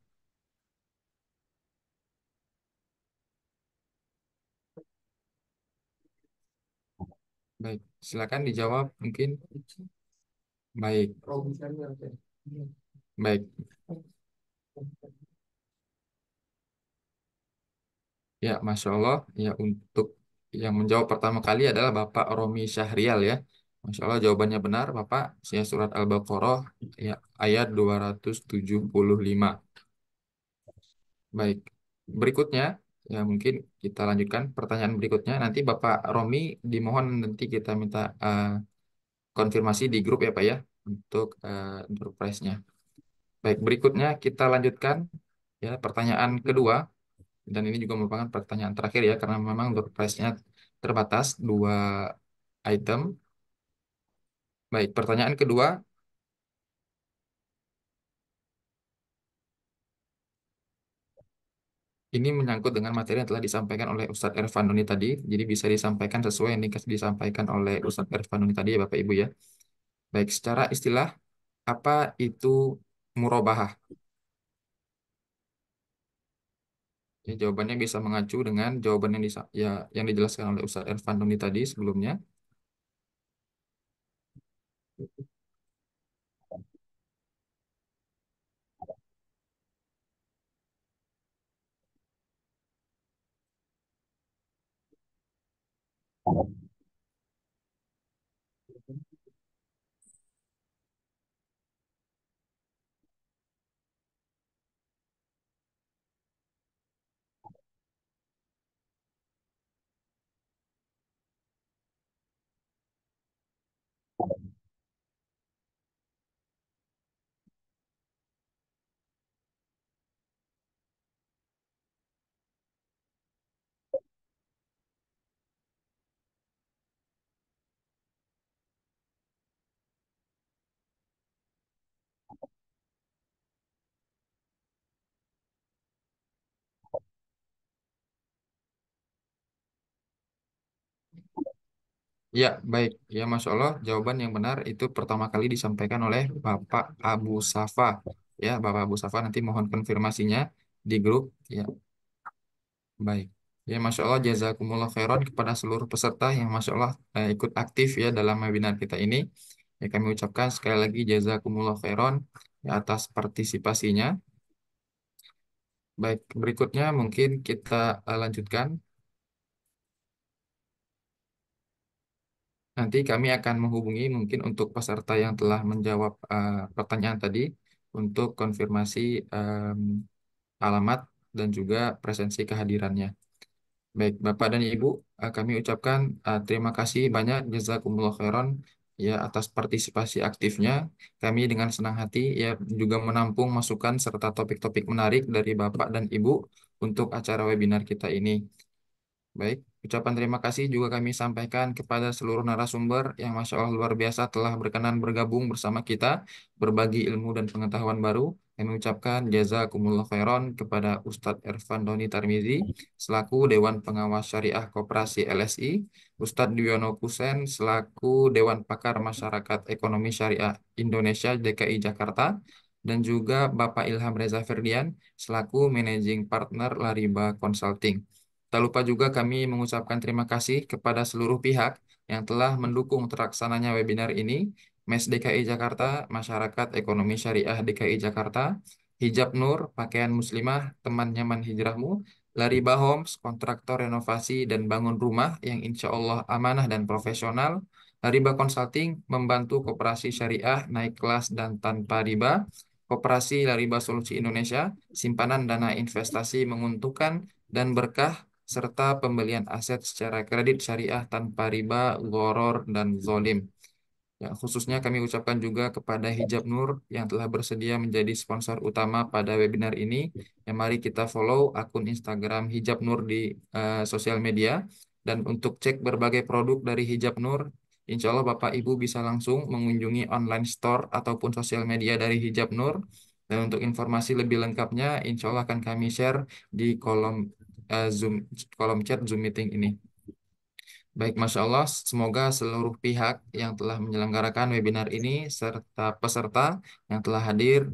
Baik, silakan dijawab mungkin. Baik, baik. Ya, Masya Allah. Ya, untuk yang menjawab pertama kali adalah Bapak Romi Syahrial ya. Masya Allah jawabannya benar Bapak. Saya surat Al-Baqarah ya, ayat 275. Baik, berikutnya ya mungkin kita lanjutkan pertanyaan berikutnya. Nanti Bapak Romi dimohon nanti kita minta konfirmasi di grup ya Pak ya untuk door prize-nya. Baik, berikutnya kita lanjutkan ya pertanyaan kedua dan ini juga merupakan pertanyaan terakhir ya karena memang door prize-nya terbatas dua item. Baik, pertanyaan kedua ini menyangkut dengan materi yang telah disampaikan oleh Ustadz Ervanuni tadi. Jadi bisa disampaikan sesuai yang disampaikan oleh Ustadz Ervanuni tadi ya Bapak Ibu ya. Baik, secara istilah, apa itu murabahah? Ya, jawabannya bisa mengacu dengan jawaban yang dijelaskan oleh Ustadz Irfan Doni tadi sebelumnya. Ya, baik. Ya, Masya Allah, jawaban yang benar itu pertama kali disampaikan oleh Bapak Abu Safa. Ya, Bapak Abu Safa nanti mohon konfirmasinya di grup. Ya, baik. Ya, Masya Allah, jazakumullah khairan kepada seluruh peserta yang Masya Allah ikut aktif ya dalam webinar kita ini. Ya, kami ucapkan sekali lagi jazakumullah khairan ya, atas partisipasinya. Baik, berikutnya mungkin kita lanjutkan. Nanti kami akan menghubungi mungkin untuk peserta yang telah menjawab pertanyaan tadi untuk konfirmasi em, alamat dan juga presensi kehadirannya. Baik, Bapak dan Ibu, kami ucapkan terima kasih banyak jazakumullah khairan ya atas partisipasi aktifnya. Kami dengan senang hati ya juga menampung masukan serta topik-topik menarik dari Bapak dan Ibu untuk acara webinar kita ini. Baik, ucapan terima kasih juga kami sampaikan kepada seluruh narasumber yang Masya Allah luar biasa telah berkenan bergabung bersama kita, berbagi ilmu dan pengetahuan baru. Kami ucapkan jazakumullah khairan kepada Ustadz Ervan Doni Tarmizi, selaku Dewan Pengawas Syariah Koperasi LSI, Ustadz Dwiono Kusen, selaku Dewan Pakar Masyarakat Ekonomi Syariah Indonesia DKI Jakarta, dan juga Bapak Ilham Reza Ferdian, selaku Managing Partner Lariba Consulting. Tak lupa juga kami mengucapkan terima kasih kepada seluruh pihak yang telah mendukung terlaksananya webinar ini, MES DKI Jakarta, Masyarakat Ekonomi Syariah DKI Jakarta, Hijab Nur, Pakaian Muslimah, Teman Nyaman Hijrahmu, Lariba Homes, kontraktor renovasi dan bangun rumah yang insya Allah amanah dan profesional, Lariba Consulting, membantu koperasi syariah naik kelas dan tanpa riba, Koperasi Lariba Solusi Indonesia, simpanan dana investasi menguntungkan dan berkah, serta pembelian aset secara kredit syariah tanpa riba, gharar, dan zolim. Ya, khususnya kami ucapkan juga kepada Hijab Nur yang telah bersedia menjadi sponsor utama pada webinar ini. Ya, mari kita follow akun Instagram Hijab Nur di sosial media. Dan untuk cek berbagai produk dari Hijab Nur, insya Allah Bapak Ibu bisa langsung mengunjungi online store ataupun sosial media dari Hijab Nur. Dan untuk informasi lebih lengkapnya, insya Allah akan kami share di kolom chat Zoom meeting ini. Baik, Masya Allah, semoga seluruh pihak yang telah menyelenggarakan webinar ini serta peserta yang telah hadir,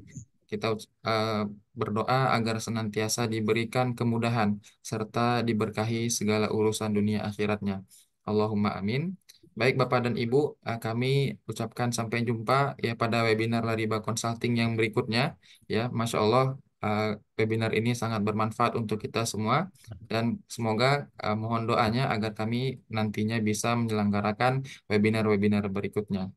kita eh, berdoa agar senantiasa diberikan kemudahan serta diberkahi segala urusan dunia akhiratnya. Allahumma amin. Baik, Bapak dan Ibu, kami ucapkan sampai jumpa ya pada webinar Lariba Consulting yang berikutnya. Ya, Masya Allah, eh, webinar ini sangat bermanfaat untuk kita semua. Dan semoga mohon doanya agar kami nantinya bisa menyelenggarakan webinar-webinar berikutnya.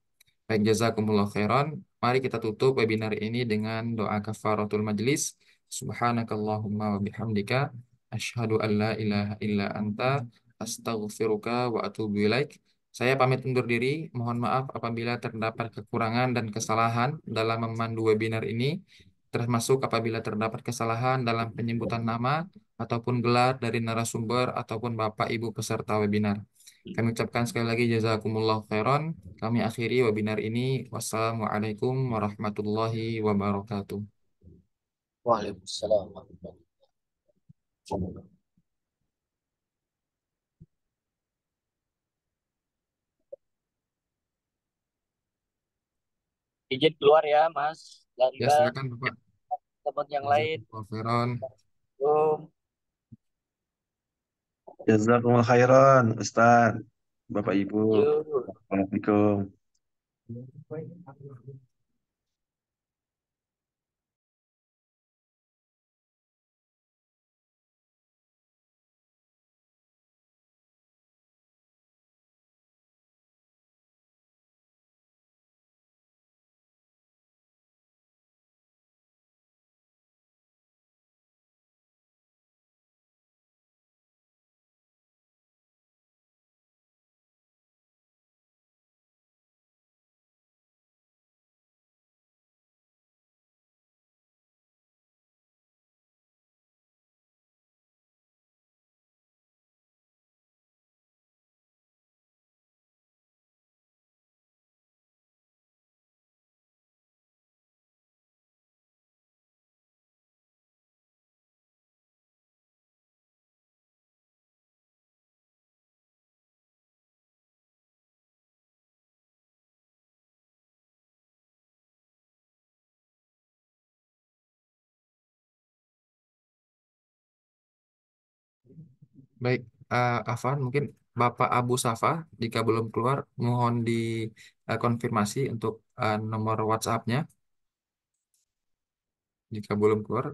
Baik, jazakumullah khairan. Mari kita tutup webinar ini dengan doa kafaratul majlis. Subhanakallahumma wa bihamdika. Asyhadu an la ilaha illa anta. Astaghfiruka wa atubu ilaik. Saya pamit undur diri. Mohon maaf apabila terdapat kekurangan dan kesalahan dalam memandu webinar ini, termasuk apabila terdapat kesalahan dalam penyebutan nama ataupun gelar dari narasumber ataupun Bapak Ibu peserta webinar. Kami ucapkan sekali lagi jazakumullah khairan. Kami akhiri webinar ini. Wassalamualaikum warahmatullahi wabarakatuh. Waalaikumsalam warahmatullahi wabarakatuh. Izin keluar ya, Mas. Ya, Lariba, silakan Bapak. teman yang lain. Jazakumullah khairan. Assalamualaikum. Jazakumullah khairan, Ustaz. Bapak Ibu. Yuk. Assalamualaikum. Baik, Afan, mungkin Bapak Abu Safa, jika belum keluar, mohon dikonfirmasi untuk nomor WhatsApp-nya. Jika belum keluar,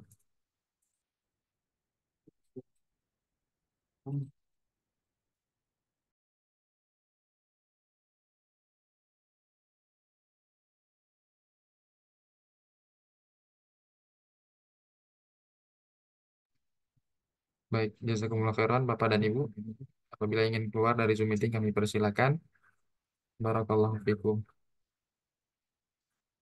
baik, jazakumullah khairan, Bapak dan Ibu. Apabila ingin keluar dari Zoom meeting, kami persilakan. Barakallahu fikum.